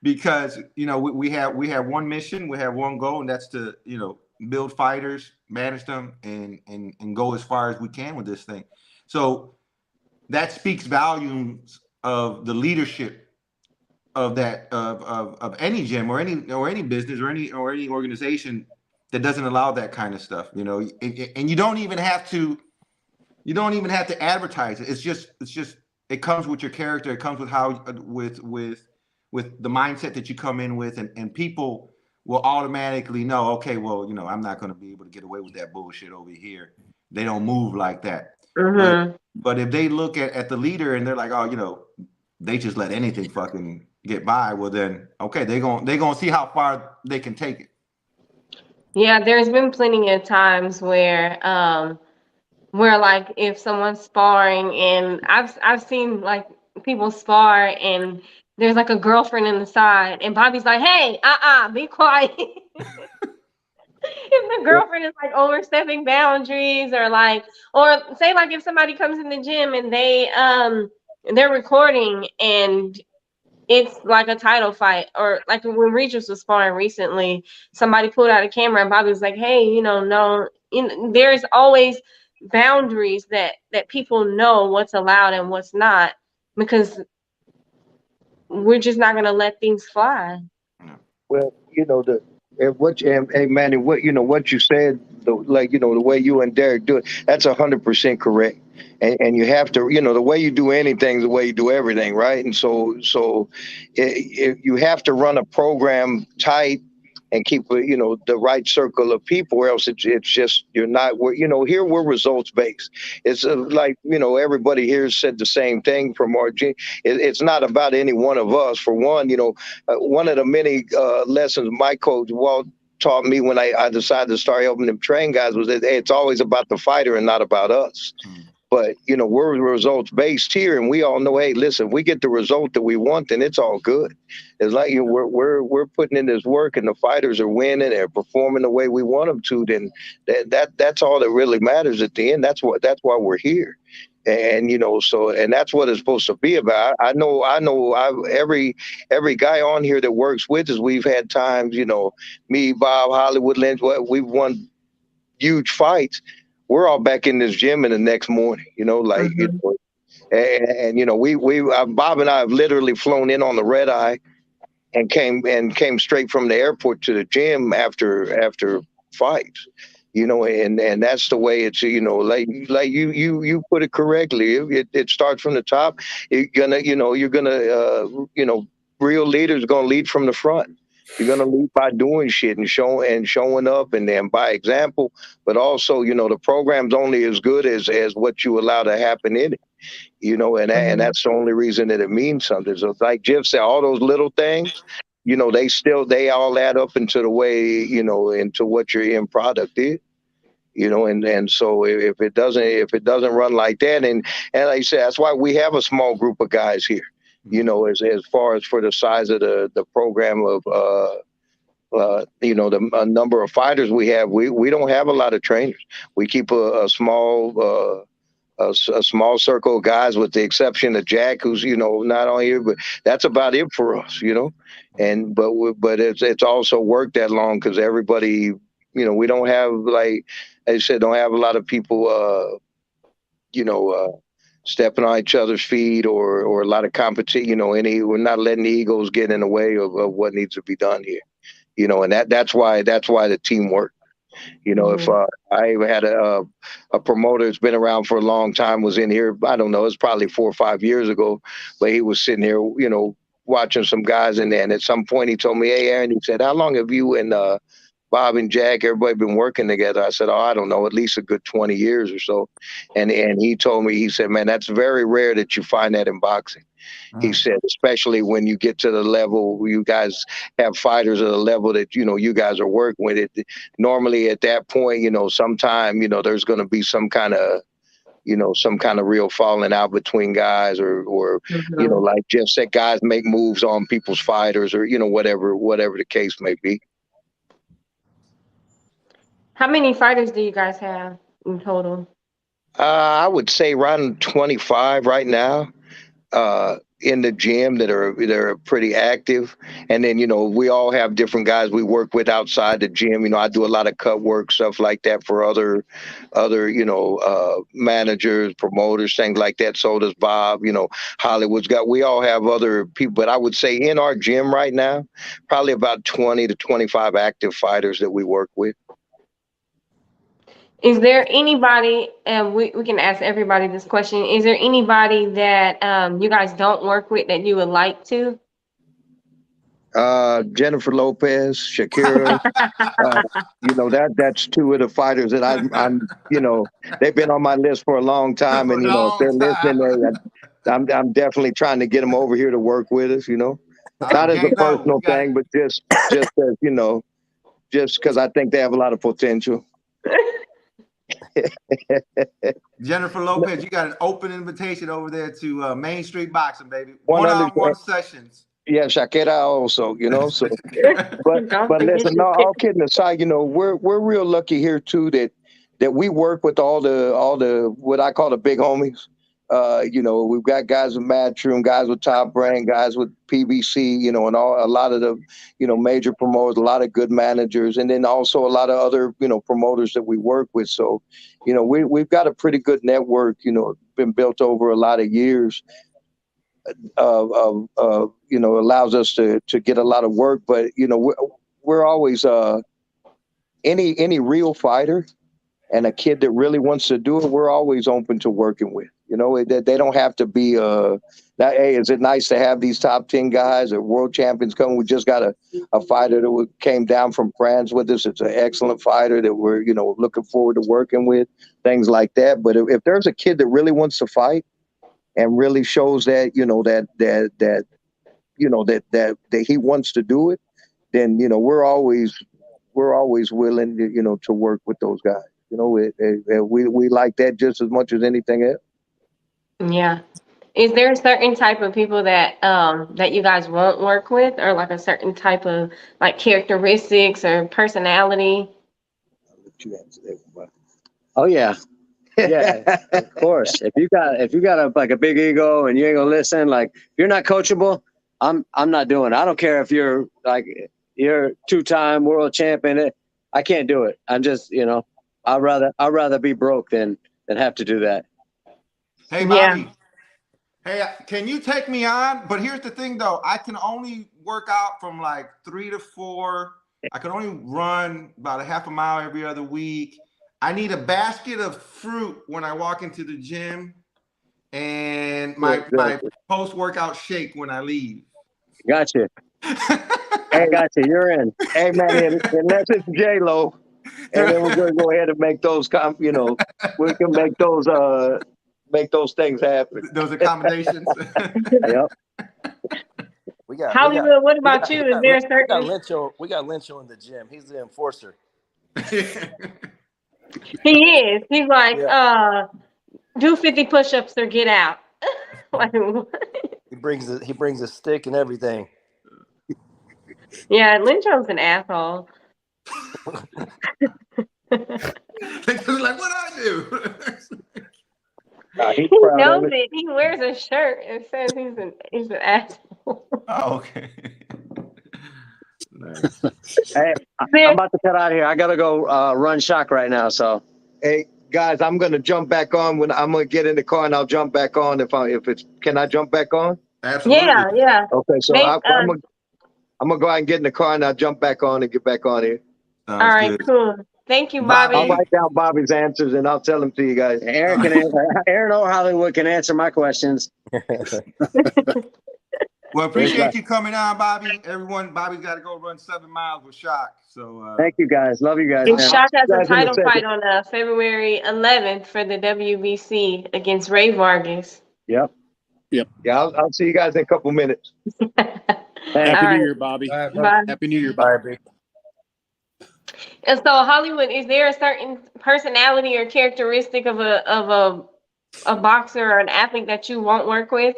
because, you know, we have one mission, we have one goal, and that's to, you know, build fighters, manage them, and go as far as we can with this thing. So that speaks volumes of the leadership of that of any gym or any business or any organization that doesn't allow that kind of stuff, you know. And you don't even have to advertise it. It's just it comes with your character. It comes with how with the mindset that you come in with, and people will automatically know, okay, well, you know, I'm not going to be able to get away with that bullshit over here. They don't move like that. But if they look at the leader and they're like, oh, you know, they just let anything fucking get by, well then, okay, they're gonna see how far they can take it. Yeah, there's been plenty of times where like if someone's sparring, and I've seen like people spar and there's like a girlfriend in the side, and Bobby's like, hey, be quiet. If the girlfriend is like overstepping boundaries, or say like if somebody comes in the gym and they're recording and it's like a title fight, or like when Regis was sparring recently, somebody pulled out a camera and Bobby was like, hey, you know, no, there's always boundaries that people know what's allowed and what's not, because we're just not going to let things fly. Well, you know, Manny, what you said, like, you know, the way you and Derek do it, that's 100% correct. and you have to, the way you do anything is the way you do everything, right? And so you have to run a program tight and keep the right circle of people, or else it's just you're not. Here we're results based. It's like everybody here said the same thing from RG. It's not about any one of us. For one, one of the many lessons my coach Walt taught me when I decided to start helping them train guys was that it's always about the fighter and not about us. But we're results based here, and we all know, hey, listen, if we get the result that we want, then it's all good. It's like we're putting in this work, and the fighters are winning, they're performing the way we want them to. Then that's all that really matters at the end. That's why we're here, and and that's what it's supposed to be about. I know. Every guy on here that works with us, we've had times, me, Bob, Hollywood, Lynch, we've won huge fights. We're all back in this gym in the next morning, and Bob and I have literally flown in on the red eye and came straight from the airport to the gym after fights, and that's the way it's, like you put it correctly. It starts from the top. Real leaders are going to lead from the front. You're going to lead by doing shit and showing up, and then by example. But also, the program's only as good as what you allow to happen in it. And that's the only reason that it means something. So, like Jeff said, all those little things, they all add up into the way, into what your end product is. And so if it doesn't run like that, and like I said, that's why we have a small group of guys here. As far as for the size of the program of the number of fighters we have, we don't have a lot of trainers. We keep a small circle of guys, with the exception of Jack, who's not on here, but that's about it for us. And but it's also worked that long because everybody, we don't have, like I said, don't have a lot of people stepping on each other's feet or a lot of competition. We're not letting the egos get in the way of what needs to be done here. And that's why the team works. If I had a promoter that's been around for a long time, was in here, I don't know, it's probably 4 or 5 years ago, but he was sitting here, watching some guys, and then at some point he told me, "Hey, Aaron," he said, "how long have you and Bob and Jack, everybody been working together?" I said, "Oh, I don't know, at least a good 20 years or so." And he told me, he said, "Man, that's very rare that you find that in boxing." He said, especially when you get to the level where you guys have fighters at a level that, you guys are working with it. Normally at that point, sometime, there's going to be some kind of real falling out between guys or like Jeff said, guys make moves on people's fighters or, whatever the case may be. How many fighters do you guys have in total? I would say around 25 right now. In the gym that are pretty active, and then we all have different guys we work with outside the gym. I do a lot of cut work, stuff like that, for other managers, promoters, things like that. So does Bob. Hollywood's got. We all have other people, but I would say in our gym right now, probably about 20 to 25 active fighters that we work with. Is there anybody, and we can ask everybody this question, is there anybody that you guys don't work with that you would like to? Jennifer Lopez, Shakira, that's two of the fighters that I'm they've been on my list for a long time, and if they're listening, I'm definitely trying to get them over here to work with us. Not as a personal thing, but just as just because I think they have a lot of potential. Jennifer Lopez, you got an open invitation over there to Main Street Boxing, baby. One-on-one sessions. Yeah, Shakira also, so but listen, no, all kidding aside, we're real lucky here too that we work with all the what I call the big homies. We've got guys with Matchroom, guys with Top Brand, guys with PBC, and a lot of the, major promoters, a lot of good managers, and then also a lot of other, promoters that we work with. So, we've got a pretty good network, been built over a lot of years allows us to get a lot of work. But, we're always, any real fighter and a kid that really wants to do it, we're always open to working with. You know, they don't have to be that. Hey, is it nice to have these top 10 guys or world champions coming? We just got a fighter that came down from France with us. It's an excellent fighter that we're, you know, looking forward to working with, things like that. But if there's a kid that really wants to fight and really shows that, you know, that he wants to do it, then, you know, we're always willing to, you know, to work with those guys. You know, we like that just as much as anything else. Yeah. Is there a certain type of people that that you guys won't work with, or like a certain type of like characteristics or personality? I'll let you answer that one. Oh yeah. Yeah, of course. If you got a big ego and you ain't gonna listen, like if you're not coachable, I'm not doing it. I don't care if you're you're 2-time world champion. I can't do it. I'm just, you know, I'd rather be broke than have to do that. Hey, Yeah. Bobby. Hey, can you take me on? But here's the thing, though. I can only work out from like 3 to 4. I can only run about a half a mile every other week. I need a basket of fruit when I walk into the gym, and my post-workout shake when I leave. Gotcha. I got you. You're in. Hey man, unless it's J-Lo, and then we're gonna go ahead and make those you know, we can make those things happen. Those accommodations. Yep. Hollywood, what about you? Is there a certain? We got Lencho in the gym. He's the enforcer. He is. He's like, do 50 push-ups or get out. Like, what? He brings a stick and everything. Yeah, Lyncho's an asshole. Like, what I do? He knows it. He wears a shirt and says he's an asshole. Oh, okay. Nice. Hey, I'm about to cut out here. I gotta go run shock right now. So, hey guys, I'm gonna jump back on when I'm gonna get in the car, and I'll jump back on can I jump back on? Absolutely. Yeah. Okay, so I'm gonna go out and get in the car, and I'll jump back on and get back on here. All right, cool. Thank you, Bobby. I'll write down Bobby's answers and I'll tell them to you guys. Aaron or Hollywood can answer my questions. Well, appreciate you coming on, Bobby. Everyone, Bobby's got to go run 7 miles with Shock. So thank you guys. Love you guys. And Shock has a title fight on February 11th for the WBC against Ray Vargas. Yep. Yeah, I'll see you guys in a couple minutes. Happy New Year, Bobby. Bye. Happy New Year, Bobby. And so, Hollywood, is there a certain personality or characteristic of a boxer or an athlete that you won't work with?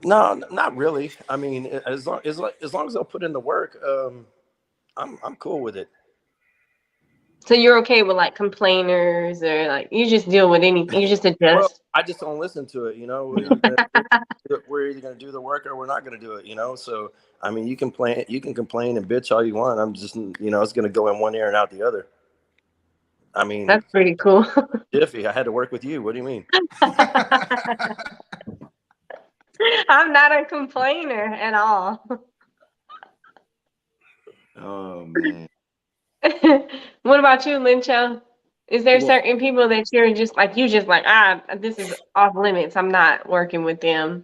No, not really. I mean, as long as they'll put in the work, I'm cool with it. So you're okay with like complainers, or like you just deal with anything, you just adjust? Well, I just don't listen to it, you know. We're either going to do the work or we're not going to do it, you know. So I mean, you can complain and bitch all you want. I'm just, you know, it's going to go in one ear and out the other. I mean, that's pretty cool. Jiffy, I had to work with you. What do you mean? I'm not a complainer at all. Oh man. What about you, Lincho? Is there certain people that you're just like this is off limits, I'm not working with them?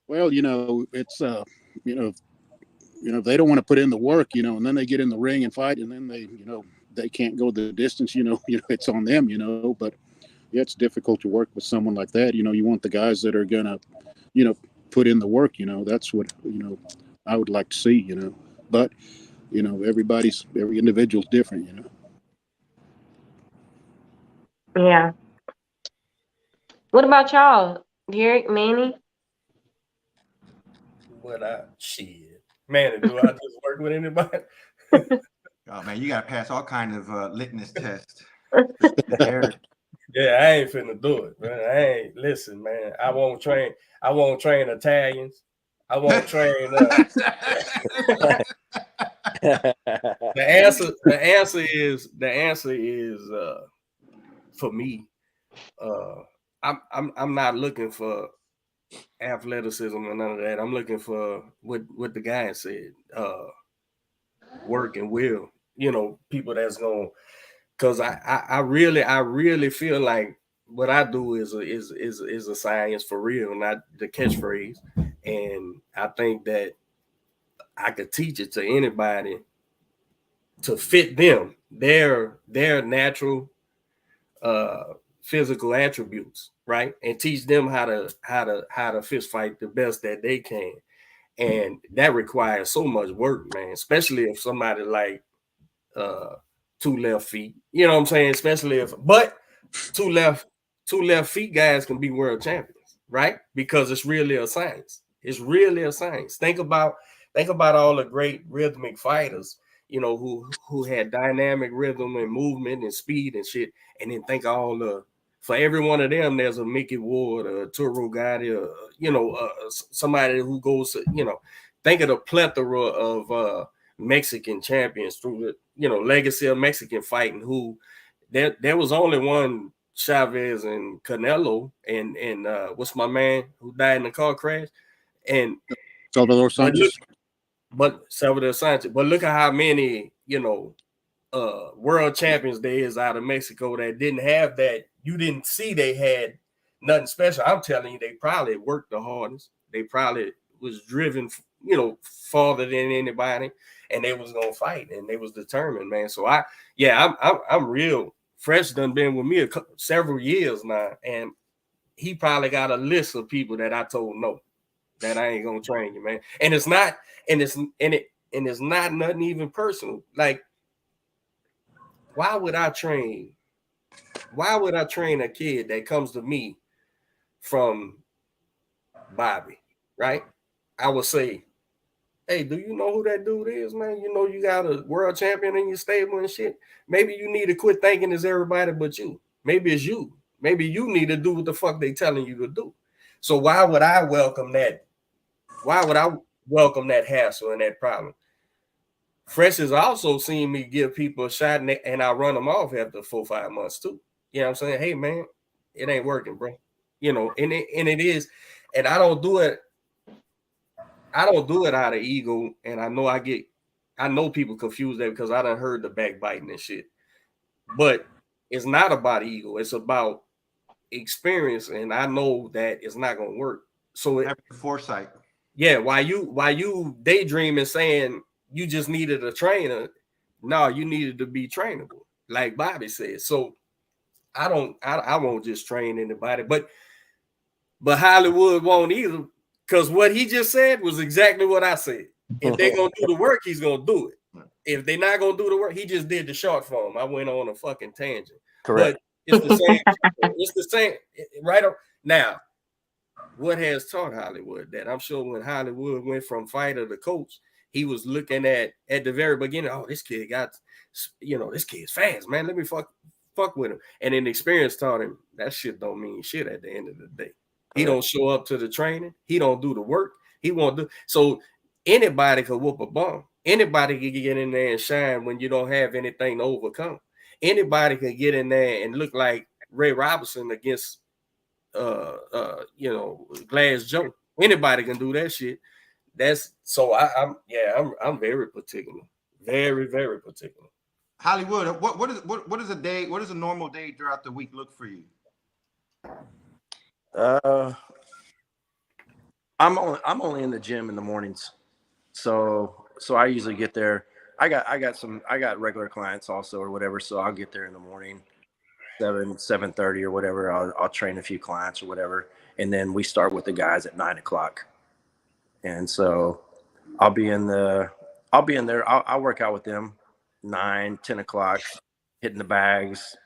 Well, you know, it's you know, if they don't want to put in the work, you know, and then they get in the ring and fight, and then they can't go the distance, you know, it's on them, you know. But yeah, it's difficult to work with someone like that. You know, you want the guys that are gonna, you know, put in the work, you know. That's what, you know, I would like to see, you know. But you know, every individual's different, you know. Yeah. What about y'all, Derek, Manny? Shit, man, do I just work with anybody? Oh man, you gotta pass all kind of litmus tests. Yeah, I ain't finna do it, man. Listen, man. I won't train Italians. I won't train. The answer is for me. I'm not looking for athleticism or none of that. I'm looking for what the guy said. work and will, you know, people that's going, because I really feel like what I do is a science for real, not the catchphrase. And I think that I could teach it to anybody to fit them, their natural physical attributes, right? And teach them how to fist fight the best that they can. And that requires so much work, man, especially if somebody like uh two left feet, you know what I'm saying? Especially if, but two left two left feet guys can be world champions, right? Because it's really a science. It's really a science. Think about all the great rhythmic fighters, you know, who had dynamic rhythm and movement and speed and shit. And then think of all the, for every one of them, there's a Mickey Ward, a Turo Gotti, you know, somebody who goes to, you know, think of the plethora of Mexican champions through the, you know, legacy of Mexican fighting. Who there was only one Chavez and Canelo and what's my man who died in the car crash, and Salvador Sanchez. but Salvador Sanchez. But look at how many, you know, world champions there is out of Mexico that didn't have that. You didn't see they had nothing special. I'm telling you, they probably worked the hardest. They probably was driven, you know, farther than anybody, and they was gonna fight, and they was determined, man. So I'm real. Fresh done been with me several years now, and he probably got a list of people that I told no, that I ain't gonna train you, man. And it's not, and it's not nothing even personal. Like, why would I train a kid that comes to me from Bobby, right? I would say, hey, do you know who that dude is, man? You know you got a world champion in your stable and shit. Maybe you need to quit thinking it's everybody but you. Maybe it's you. Maybe you need to do what the fuck they telling you to do. So why would I welcome that? Why would I welcome that hassle and that problem? Fresh has also seen me give people a shot, and I run them off after 4 or 5 months too. You know what I'm saying? Hey, man, it ain't working, bro. You know, and it is, and I don't do it out of ego. And I know people confuse that because I done heard the backbiting and shit. But it's not about ego. It's about experience, and I know that it's not gonna work. So foresight. Yeah, while you daydreaming saying you just needed a trainer, no, you needed to be trainable, like Bobby said. So I won't just train anybody, but Hollywood won't either, because what he just said was exactly what I said. If they're gonna do the work, he's gonna do it. If they're not gonna do the work, he just did the short form. I went on a fucking tangent. Correct. But it's the same. It's the same, right? Now, what has taught Hollywood that? I'm sure when Hollywood went from fighter to coach, he was looking at the very beginning. Oh, this kid got, this kid's fast, man. Let me fuck with him. And then experience taught him that shit don't mean shit at the end of the day. He don't show up to the training. He don't do the work. He won't do. So anybody could whoop a bum. Anybody can get in there and shine when you don't have anything to overcome. Anybody can get in there and look like Ray Robinson against Glass Joe. Anybody can do that shit. That's so I'm very particular. Very, very particular. Hollywood, what is a day? What does a normal day throughout the week look for you? I'm only in the gym in the mornings, so I usually get there. I got regular clients also or whatever, so I'll get there in the morning, 7:30 or whatever. I'll train a few clients or whatever, and then we start with the guys at 9:00, and so I'll be in there. I'll work out with them 9-10 o'clock, hitting the bags,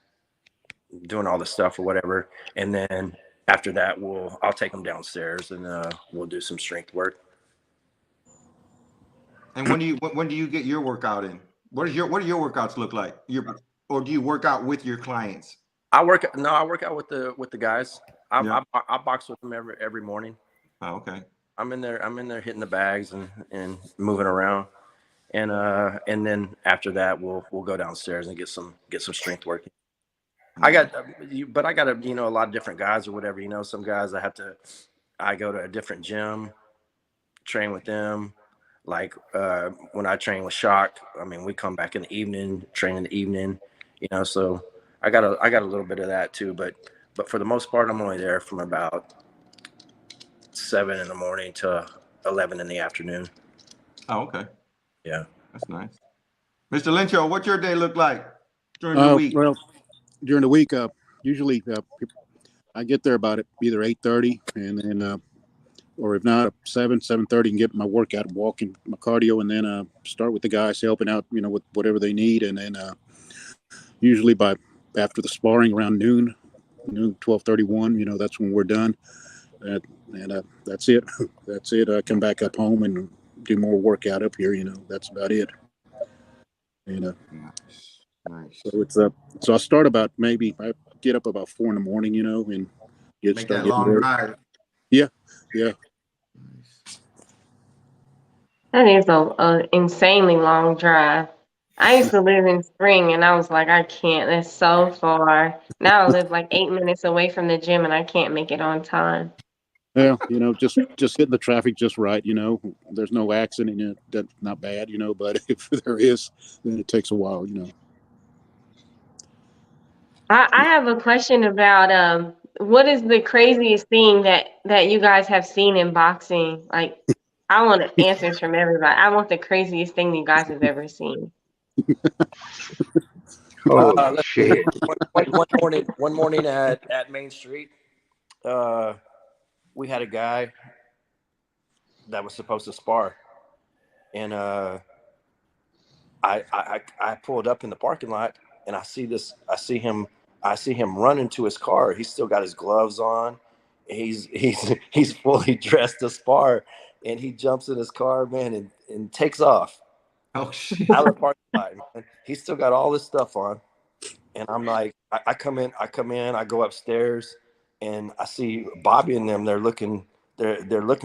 doing all the stuff or whatever, and then after that I'll take them downstairs and we'll do some strength work. And when do you get your workout in? What do your workouts look like? Or do you work out with your clients? I work out with the guys. I box with them every morning. Oh, okay. I'm in there hitting the bags and moving around, and then after that we'll go downstairs and get some strength work. I got a lot of different guys or whatever. Some guys I go to a different gym, train with them. Like when I train with Shock, I mean, we come back in the evening, train in the evening, you know. So I got a little bit of that too, but for the most part, I'm only there from about 7 in the morning to 11 in the afternoon. Oh, okay. Yeah, That's nice. Mr. Lyncho, what's your day look like during the week? Well, during the week, usually I get there about either 8:30 and then or if not 7:30 and get my workout, walking, my cardio, and then start with the guys helping out, you know, with whatever they need, and then usually by after the sparring around noon 12:31, you know, that's when we're done, and that's it. That's it. I come back up home and do more workout up here. You know, that's about it. And Nice. so it's so I start about maybe I get up about 4 in the morning, you know, and Make that long drive. Yeah. That is a insanely long drive. I used to live in Spring, and I was like, I can't. That's so far. Now I live like 8 minutes away from the gym, and I can't make it on time. Well, you know, just hitting the traffic just right, you know. There's no accident, you know, that's not bad, you know, but if there is, then it takes a while, you know. I have a question about what is the craziest thing that you guys have seen in boxing? Like, I want answers from everybody. I want the craziest thing you guys have ever seen. Holy shit. One morning at Main Street, we had a guy that was supposed to spar, and I pulled up in the parking lot, and I see him run into his car. He's still got his gloves on. He's fully dressed to spar, and he jumps in his car, man, and takes off. Oh shit! Out of the parking lot, man. He's still got all this stuff on, and I'm like, I come in, I go upstairs, and I see Bobby and them. They're looking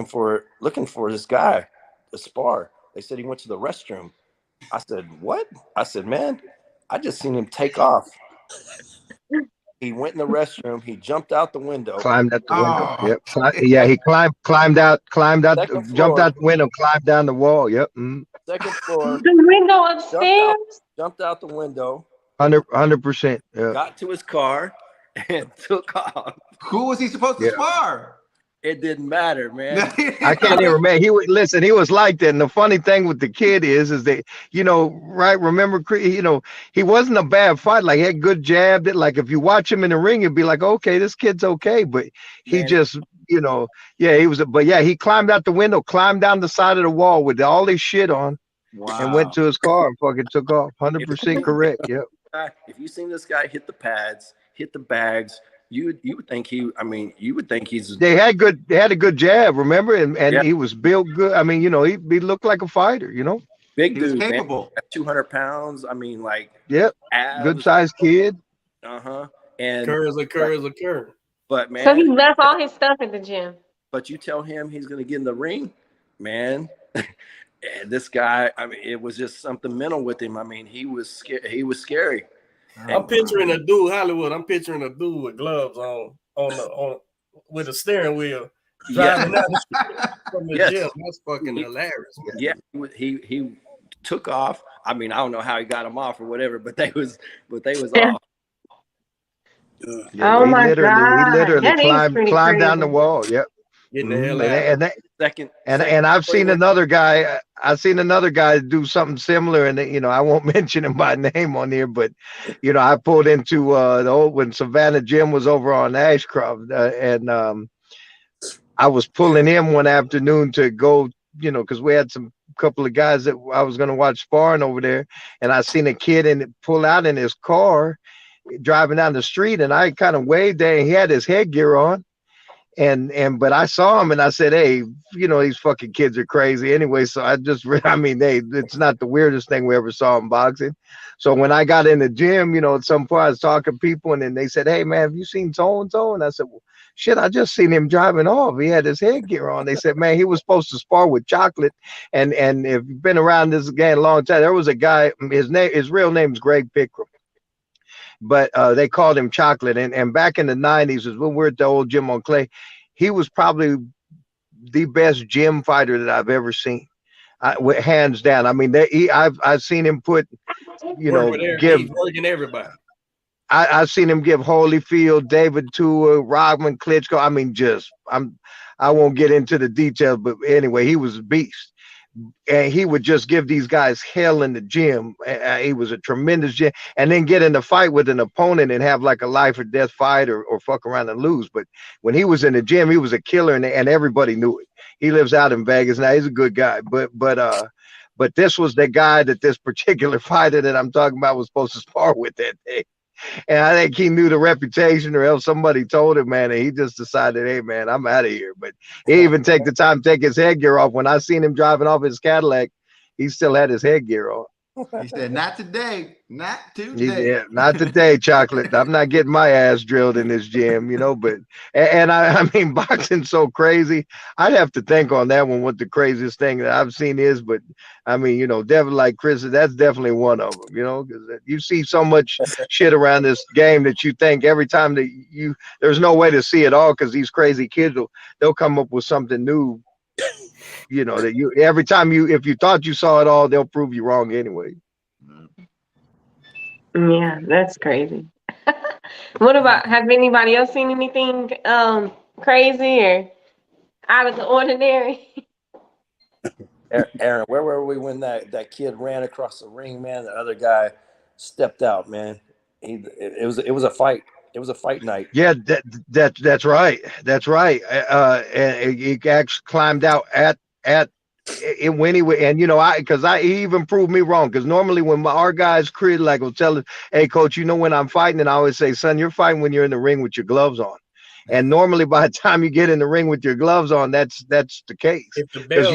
for this guy to spar. They said he went to the restroom. I said, what? I said, man, I just seen him take off. He went in the restroom. He jumped out the window. Climbed out the window. Yep. Yeah, he climbed out, jumped out the window, climbed down the wall. Yep. Second floor. The window upstairs? Jumped out the window. 100%. Yeah. Got to his car and took off. Who was he supposed to spar? It didn't matter, man. I can't even remember. He was like that. And the funny thing with the kid is that, you know, right? Remember, you know, he wasn't a bad fight. Like, he had good jab. That, like, if you watch him in the ring, you'd be like, okay, this kid's okay. But he just, you know, yeah, he climbed out the window, climbed down the side of the wall with all his shit on, and went to his car and fucking took off. 100% correct. Yep. If you seen this guy hit the pads, hit the bags, you would think you would think he's. They had a good jab, remember, and he was built good. I mean, you know, he looked like a fighter, you know, big dude, he was capable. 200 pounds. I mean, like, yep, good sized kid. And curves occur. But man, so he left all his stuff at the gym. But you tell him he's gonna get in the ring, man. And this guy, I mean, it was just something mental with him. I mean, he was scary. I'm picturing a dude, Hollywood. I'm picturing a dude with gloves on with a steering wheel driving down the street from the gym. That's fucking hilarious, man. Yeah, he took off. I mean, I don't know how he got him off or whatever, but they was off. Yeah, he literally climbed down the wall. Yep. Getting the hell out. And I've seen another guy. I've seen another guy do something similar, and you know, I won't mention him by name on here, but you know, I pulled into the old when Savannah Jim was over on Ashcroft, and I was pulling in one afternoon to go, you know, because we had some couple of guys that I was going to watch sparring over there, and I seen a kid pull out in his car driving down the street, and I kind of waved there, and he had his headgear on. But I saw him and I said, hey, you know, these fucking kids are crazy anyway. So it's not the weirdest thing we ever saw in boxing. So when I got in the gym, you know, at some point I was talking to people, and then they said, hey man, have you seen so-and-so? And I said, well, shit, I just seen him driving off. He had his headgear on. They said, man, he was supposed to spar with Chocolate. And if you've been around this game a long time, there was a guy, his real name's Greg Pickram. But they called him Chocolate. And back in the 90s, when we were at the old gym on Clay, he was probably the best gym fighter that I've ever seen. Hands down. I mean, I've seen him put, Work with give. he's working everybody. I've seen him give Holyfield, David Tua, Rodman, Klitschko. I mean, I won't get into the details, but anyway, he was a beast. And he would just give these guys hell in the gym. He was a tremendous gym, and then get in a fight with an opponent and have like a life or death fight, or fuck around and lose. But when he was in the gym, he was a killer, and everybody knew it. He lives out in Vegas now. He's a good guy, but this was the guy that this particular fighter that I'm talking about was supposed to spar with that day. And I think he knew the reputation, or else somebody told him, man, and he just decided, hey, man, I'm out of here. But he even take the time to take his headgear off. When I seen him driving off his Cadillac, he still had his headgear on. He said, not today, not today. Yeah, not today, Chocolate. I'm not getting my ass drilled in this gym, but and I mean, boxing's so crazy. I'd have to think on that one what the craziest thing that I've seen is, but I mean, definitely like Chris, that's definitely one of them, because you see so much shit around this game that you think every time that there's no way to see it all, because these crazy kids they'll come up with something new. That every time if you thought you saw it all, they'll prove you wrong anyway. Yeah, that's crazy. What about, have anybody else seen anything crazy or out of the ordinary? Aaron, where were we when that kid ran across the ring, man? The other guy stepped out, man. It was a fight. It was a fight night. Yeah, that's right. That's right. And he actually climbed out at it when he would, and he even proved me wrong, because normally when our guys create, like, will tell us, hey coach, when I'm fighting, and I always say, son, you're fighting when you're in the ring with your gloves on. And normally by the time you get in the ring with your gloves on, that's the case. Because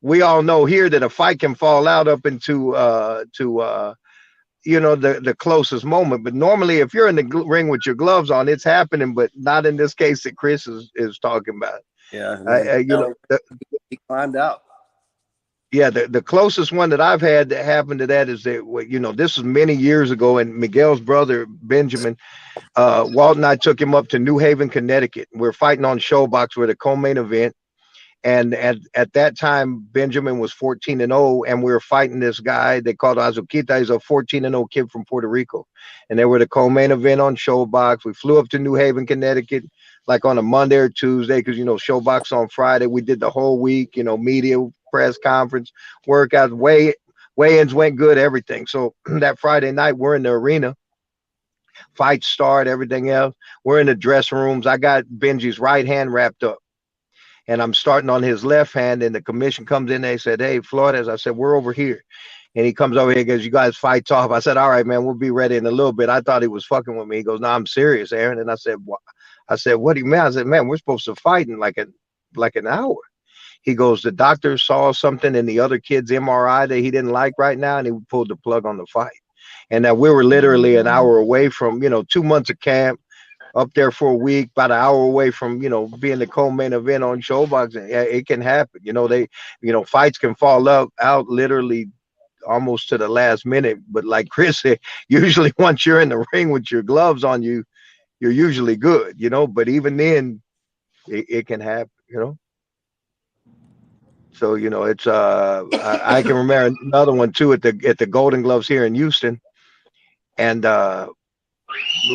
we all know here that a fight can fall out up into the closest moment. But normally if you're in the ring with your gloves on, it's happening, but not in this case that Chris is talking about. Yeah, he climbed out. Yeah, the closest one that I've had that happened to that is that, this was many years ago, and Miguel's brother Benjamin, Walt and I took him up to New Haven, Connecticut. We're fighting on Showbox with a co-main event. And at that time, Benjamin was 14-0, and we were fighting this guy they called Azuquita. He's a 14-0 kid from Puerto Rico. And they were the co-main event on Showbox. We flew up to New Haven, Connecticut, like on a Monday or Tuesday, because, Showbox on Friday. We did the whole week, media, press conference, workouts, weigh-ins went good, everything. So that Friday night, we're in the arena. Fights start, everything else. We're in the dressing rooms. I got Benji's right hand wrapped up, and I'm starting on his left hand, and the commission comes in. They said, hey, Flores. I said, we're over here. And he comes over here and goes, you guys fight off. I said, all right, man, we'll be ready in a little bit. I thought he was fucking with me. He goes, no, I'm serious, Aaron. And I said, what? What do you mean? I said, man, we're supposed to fight in like an hour. He goes, the doctor saw something in the other kid's MRI that he didn't like right now, and he pulled the plug on the fight. And that we were literally an hour away from, 2 months of camp, up there for a week, about an hour away from, being the co-main event on Showbox. It can happen. Fights can fall out literally almost to the last minute. But like Chris said, usually once you're in the ring with your gloves on, you're usually good, but even then it can happen, So, it's I can remember another one too at the Golden Gloves here in Houston. And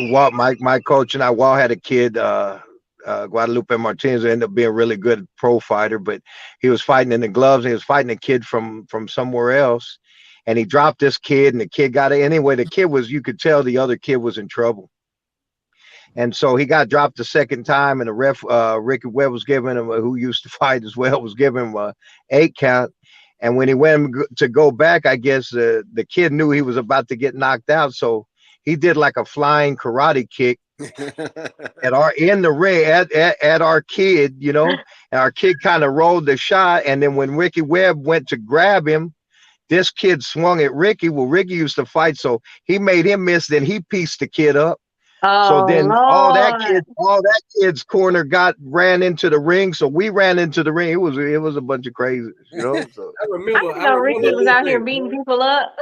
Walt, my coach and I, Walt had a kid, Guadalupe Martinez, who ended up being a really good pro fighter, but he was fighting in the gloves, and he was fighting a kid from somewhere else. And he dropped this kid, and the kid got it. Anyway, the kid you could tell the other kid was in trouble. And so he got dropped the second time, and the ref, Ricky Webb, was giving him, who used to fight as well, was giving him a 8 count. And when he went to go back, I guess the kid knew he was about to get knocked out. So he did like a flying karate kick in the ring at our kid, and our kid kind of rolled the shot. And then when Ricky Webb went to grab him, this kid swung at Ricky. Well, Ricky used to fight, so he made him miss. Then he pieced the kid up. So then all that kid's corner ran into the ring. So we ran into the ring. It was a bunch of crazy, So. I remember Ricky was out here beating people up.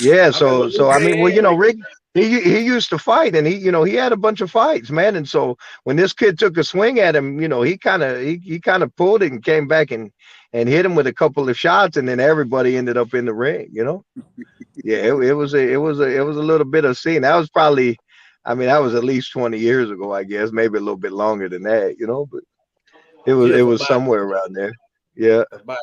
Yeah, I remember so I mean, well, Luke. Rick, he used to fight, and he had a bunch of fights, man. And so when this kid took a swing at him, he kind of pulled it and came back and hit him with a couple of shots, and then everybody ended up in the ring. Yeah, it was a little bit of scene. That was probably, I mean, that was at least 20 years ago, I guess, maybe a little bit longer than that, but it was Yeah, it so was somewhere around there. Yeah. about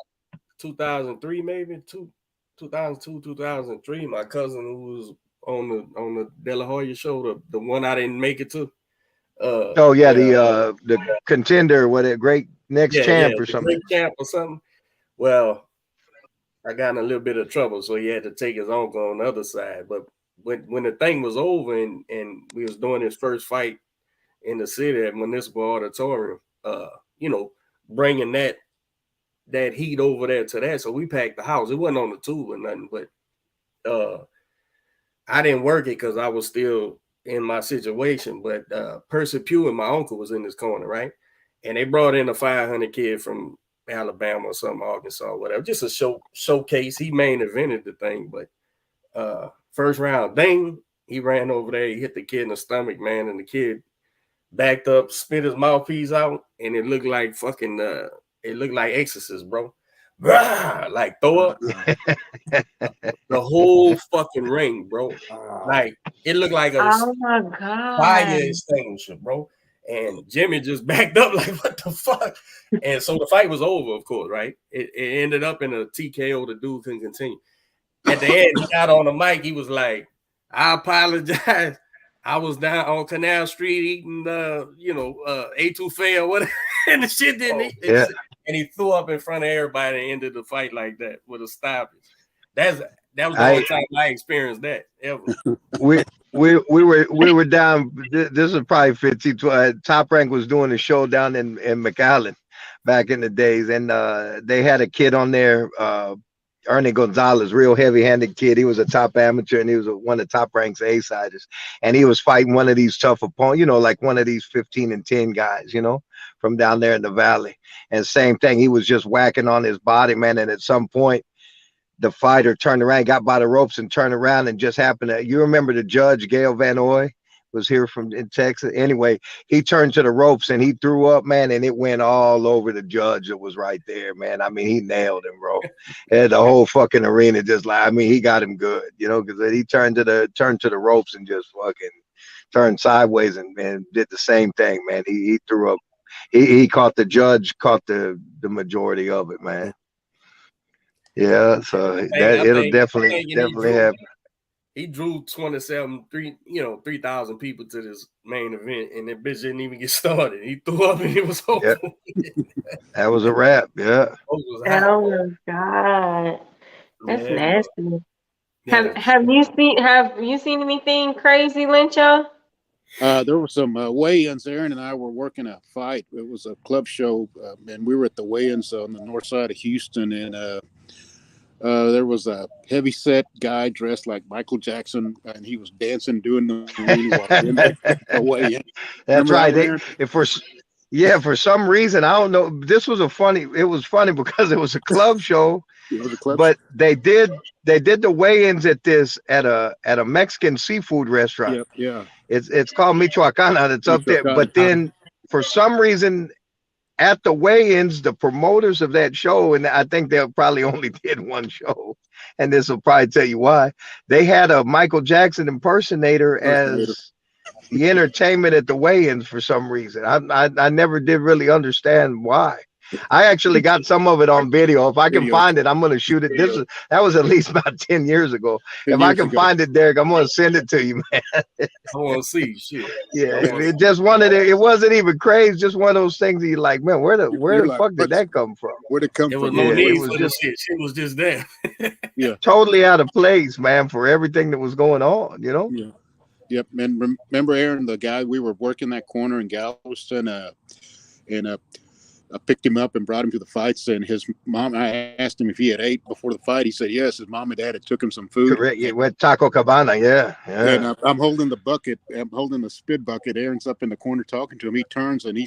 2003, maybe 2002, 2003. My cousin who was on the De La Hoya show, the one I didn't make it to. Oh yeah, Where the contender, what a great next yeah, champ or the something. great champ or something. Well, I got in a little bit of trouble, so he had to take his uncle on the other side. But when the thing was over and we was doing his first fight in the city at Municipal Auditorium, bringing that heat over there to that. So we packed the house. It wasn't on the tube or nothing, but I didn't work it because I was still in my situation. But Percy Pugh and my uncle was in this corner, right? And they brought in a 500 kid from Alabama or something, Arkansas, whatever. Just a showcase. He main evented the thing, but first round, ding, he ran over there. He hit the kid in the stomach, man, and the kid backed up, spit his mouthpiece out, and it looked like fucking it looked like Exorcist, bro. Like throw up the whole fucking ring, bro. Like it looked like a Oh my God. fire extinguisher, bro. And Jimmy just backed up like, what the fuck? And so the fight was over, of course, right? It ended up in a TKO. The dude couldn't continue. At the end, he got on the mic. He was like, I apologize. I was down on Canal Street eating, etouffee or whatever. And the shit didn't eat. Yeah. And he threw up in front of everybody and ended the fight like that with a stoppage. That was the only time I experienced that ever. we were down. This is probably 15. Top Rank was doing a show down in McAllen back in the days, and they had a kid on there, Ernie Gonzalez, real heavy-handed kid. He was a top amateur, and he was one of Top Rank's A-siders, and he was fighting one of these tough opponents, like one of these 15-10 guys, from down there in the valley. And same thing, he was just whacking on his body, man. And at some point, the fighter turned around, got by the ropes, and turned around and just happened to. You remember the judge, Gail Van Oy, was here in Texas. Anyway, he turned to the ropes and he threw up, man, and it went all over the judge that was right there, man. I mean, he nailed him, bro. And the whole fucking arena just like, I mean, he got him good, because he turned to the ropes and just fucking turned sideways and did the same thing, man. He threw up. He caught the judge, caught the majority of it, man. Yeah, so it'll definitely happen. He drew 3,000 people to this main event, and that bitch didn't even get started. He threw up and it was over. Yep. That was a wrap. Yeah. Oh my God, that's nasty. Yeah. Have you seen anything crazy, Lyncho? There were some weigh-ins. Aaron and I were working a fight. It was a club show, and we were at the weigh-ins on the north side of Houston, and there was a heavy-set guy dressed like Michael Jackson, and he was dancing, doing the weigh-in. That's right. For some reason, I don't know. It was funny because it was a club show. But they did the weigh-ins at a Mexican seafood restaurant. Yep, yeah. It's called Michoacana. It's up there. But then for some reason at the weigh-ins, the promoters of that show, and I think they probably only did one show, and this will probably tell you why, they had a Michael Jackson impersonator as the entertainment at the weigh-ins for some reason. I never did really understand why. I actually got some of it on video. If I can find it, I'm going to shoot it. That was at least about 10 years ago. If I can find it, Derek, I'm going to send it to you, man. I want to see shit. Yeah, it wasn't even crazy. Just one of those things that you're like, man, where the fuck did that come from? Where'd it come from? Was no need for this shit. She was just there. Yeah, totally out of place, man, for everything that was going on. Yeah. Yep. And remember, Aaron, the guy we were working that corner in Galveston, and I picked him up and brought him to the fights, and his mom, I asked him if he had ate before the fight. He said yes. His mom and dad had took him some food. Correct. Yeah, went Taco Cabana. Yeah. And I'm holding the bucket. I'm holding the spit bucket. Aaron's up in the corner talking to him. He turns and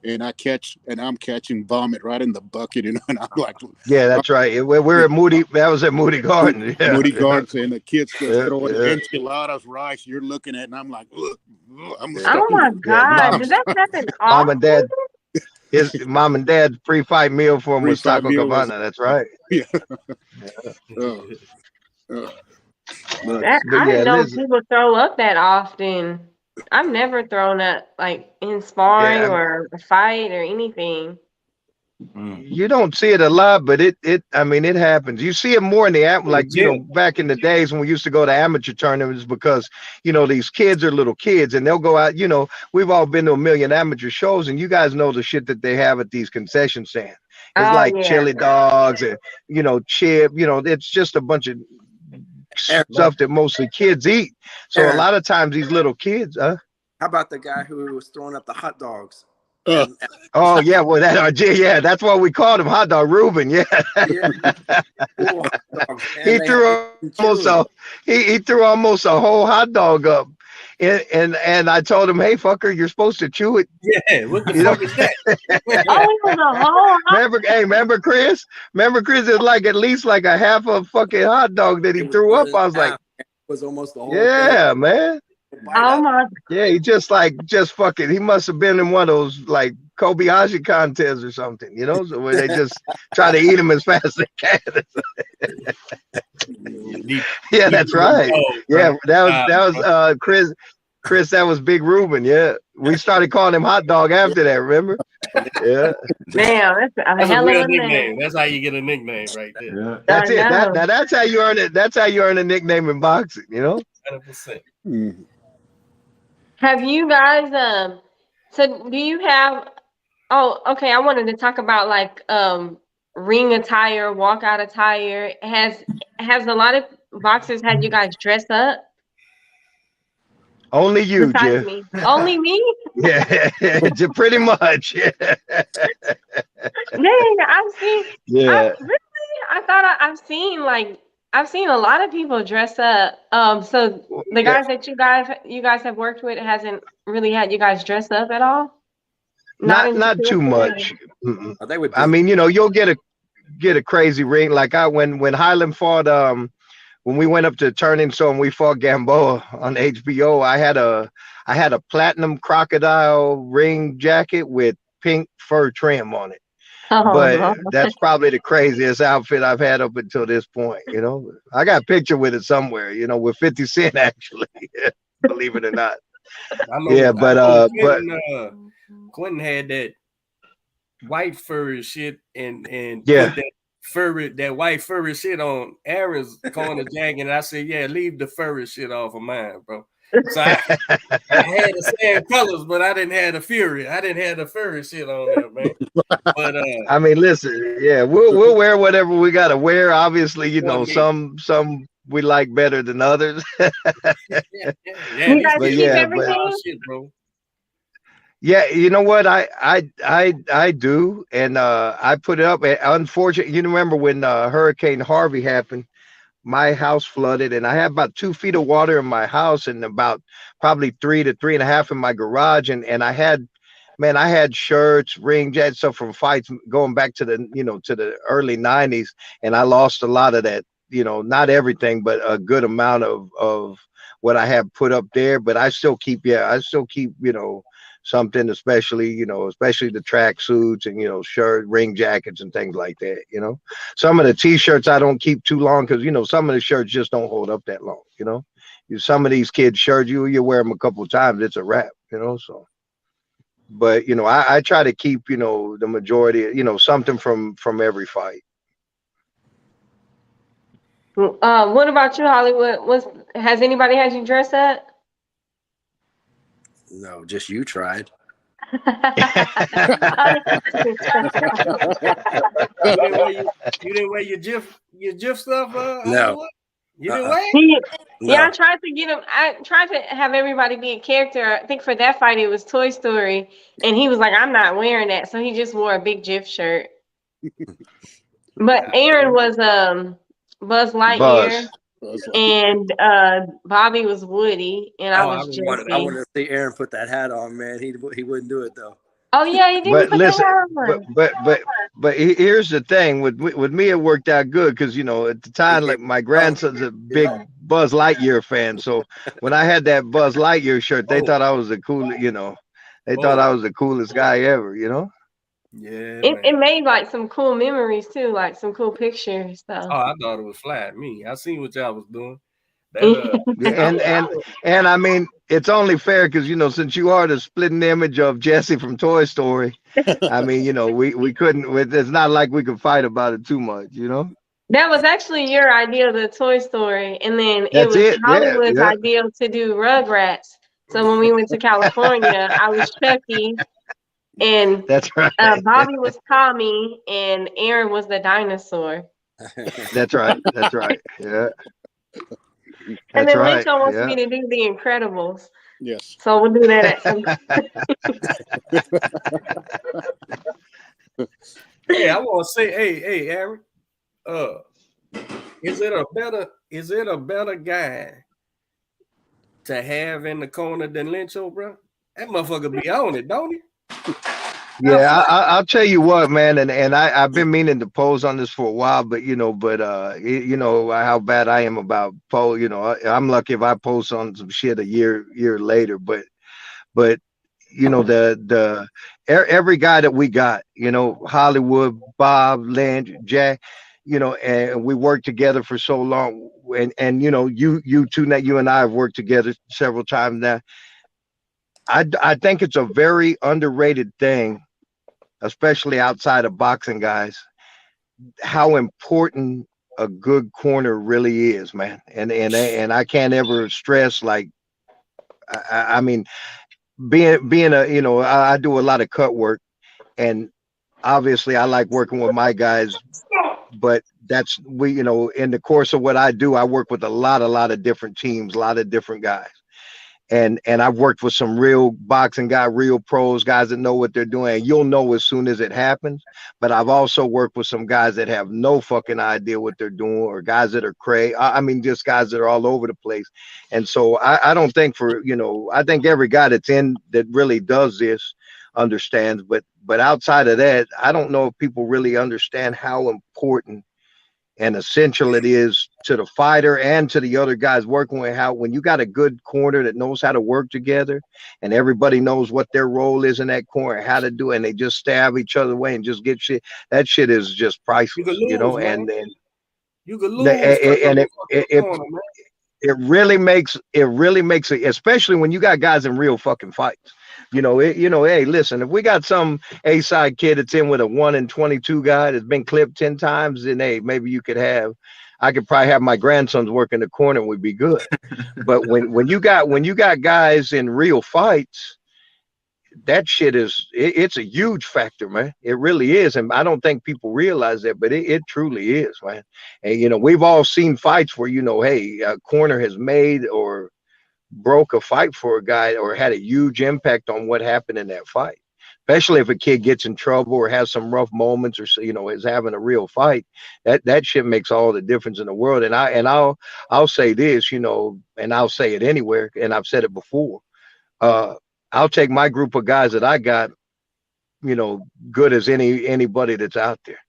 and I'm catching vomit right in the bucket, and I'm like, Yeah, that's right. We're at Moody. That was at Moody Garden. Yeah. Moody Gardens, and the kids just throwing Yeah. enchiladas, rice. You're looking at, it, and I'm like, ugh, I'm Yeah. Oh my God! Mom, Did that happen mom and often? dad. His mom and dad's free fight meal for him was Free fight taco meal was- cabana. That's right. yeah. Uh, but I But yeah, didn't know listen. people throw up that often. I've never thrown up like in sparring Yeah, or a fight or anything. you don't see it a lot, but it happens. You see it more in the like back in the days when we used to go to amateur tournaments because these kids are little kids and they'll go out. We've all been to a million amateur shows, and you guys know the shit that they have at these concession stands. It's Oh like yeah. chili dogs and chip. It's just a bunch of stuff that mostly kids eat. So a Aaron. lot of times these little kids, How about the guy who was throwing up the hot dogs? oh yeah, well that's why we called him Hot Dog Reuben. Yeah, Full hot dogs, man. he They threw had to almost chew 'em. he threw almost a whole hot dog up, and I told him, hey fucker, you're supposed to chew it. Yeah, what the You know? fuck is that? Oh, it was a whole. Remember Chris? It's like at least like a half a fucking hot dog that he It threw more up. than I was like, half. It was almost the whole yeah, thing. man. Oh my. Yeah, he just fucking. He must have been in one of those like Kobayashi contests or something, so where they just try to eat him as fast as they can. Yeah, that's right. Yeah, that was Chris. Chris, that was Big Reuben. Yeah, we started calling him Hot Dog after that. Remember? Yeah. Damn, that's a That's a hell real of a name. nickname. That's how you get a nickname right there. Yeah. That's I it. know. That's how you earn it. That's how you earn a nickname in boxing. 100%. Have you guys so do you have oh okay, I wanted to talk about like ring attire, walkout attire. Has a lot of boxers had you guys dress up? Only you, Besides Jeff. me. Only me? Yeah, pretty much. Yeah. Dang, I've seen Yeah. I thought I've seen a lot of people dress up. So the guys that you guys have worked with hasn't really had you guys dress up at all? Not too much. Mm-mm. Oh, they would. I mean, you'll get a crazy ring. Like when Highland fought when we went up to Turning Stone, we fought Gamboa on HBO. I had a platinum crocodile ring jacket with pink fur trim on it. Oh, But no. that's probably the craziest outfit I've had up until this point. I got a picture with it somewhere. With 50 Cent actually, believe it or not. Yeah, but Quentin had that white furry shit and Yeah. put that white furry shit on Aaron's corner jacket, and I said, yeah, leave the furry shit off of mine, bro. So I had the same colors, but I didn't have the fury. I didn't have the furry shit on there, man. But I mean, listen, yeah, we'll wear whatever we gotta wear. Obviously, some we like better than others. You guys But keep yeah, everything? shit, bro. Yeah, you know what? I do, and I put it up. Unfortunately, you remember when Hurricane Harvey happened? My house flooded, and I had about 2 feet of water in my house, and about probably 3 to 3.5 in my garage. And I had shirts, ring jackets, stuff from fights going back to the early '90s, and I lost a lot of that. Not everything, but a good amount of what I have put up there. But I still keep something, especially the track suits and shirt, ring jackets and things like that. Some of the t-shirts I don't keep too long because some of the shirts just don't hold up that long. Some of these kids' shirts, you wear them a couple of times, it's a wrap. So but I try to keep the majority, something from every fight. What about you, Hollywood? Has anybody had you dress up? No, just you tried. You didn't wear your GIF stuff? No. You didn't wear? Yeah, I tried to get him. I tried to have everybody be a character. I think for that fight it was Toy Story, and he was like, "I'm not wearing that," so he just wore a big GIF shirt. But Aaron was Buzz Lightyear, and Bobby was Woody, and I was Jesse. I wanted to see Aaron put that hat on, man. He wouldn't do it though. Oh yeah, he didn't But put the listen, hair but on. but but but here's the thing with me, it worked out good because at the He time, gave like my oh, grandson's a yeah. big Buzz Lightyear fan, so when I had that Buzz Lightyear shirt, they Oh, thought I was the coolest. They thought oh, I was the coolest guy ever. yeah, It man. made like some cool memories too, like some cool pictures. Oh, So I thought it was flat. Me, I seen what y'all was doing. That Yeah, I and was, I and was, and I mean, it's only fair because since you are the splitting image of Jesse from Toy Story, I mean, we couldn't. It's not like we could fight about it too much. that was actually your idea of the Toy Story, and then it That's was it. Yeah, Hollywood's yeah. idea to do Rugrats. So when we went to California, I was Chucky, and That's right. Bobby was Tommy, and Aaron was the dinosaur. That's right. That's right. Yeah, And that's then right. Lencho wants Yeah. me to do The Incredibles, Yes. so we'll do that at some. hey, I want to say, hey, Aaron, uh, is it a better guy to have in the corner than Lencho, bro? That motherfucker be on it, don't he? Yeah, I'll tell you what, man, and I've been meaning to pose on this for a while, but you know how bad I am about pose. I'm lucky if I post on some shit a year later, but every guy that we got, Hollywood, Bob, Lynch, Jack, and we worked together for so long, and you two, that you and I have worked together several times now. I think it's a very underrated thing, especially outside of boxing, guys, how important a good corner really is, man. And I can't ever stress, like, I mean, being I do a lot of cut work, and obviously I like working with my guys, but in the course of what I do, I work with a lot of different teams, a lot of different guys. And I've worked with some real boxing guys, real pros, guys that know what they're doing. You'll know as soon as it happens. But I've also worked with some guys that have no fucking idea what they're doing, or guys that are crazy. I mean, just guys that are all over the place. And so I don't think I think every guy that really does this understands. But outside of that, I don't know if people really understand how important and essential it is to the fighter and to the other guys working with, how when you got a good corner that knows how to work together and everybody knows what their role is in that corner, how to do it, and they just stab each other away and just get shit. That shit is just You could priceless, lose, man. and You could lose because of and a fucking corner, man. it really makes it, especially when you got guys in real fucking fights. Hey, listen, if we got some A-side kid that's in with a 1-in-22 guy that's been clipped 10 times, then hey, maybe I could probably have my grandsons work in the corner and we'd be good. But when you got guys in real fights, that shit it's a huge factor, man. It really is. And I don't think people realize that, but it truly is, man. And we've all seen fights where, hey, a corner has made or broke a fight for a guy, or had a huge impact on what happened in that fight. Especially if a kid gets in trouble or has some rough moments, or is having a real fight. That shit makes all the difference in the world. And I'll say this, and I'll say it anywhere, and I've said it before. I'll take my group of guys that I got, good as anybody that's out there.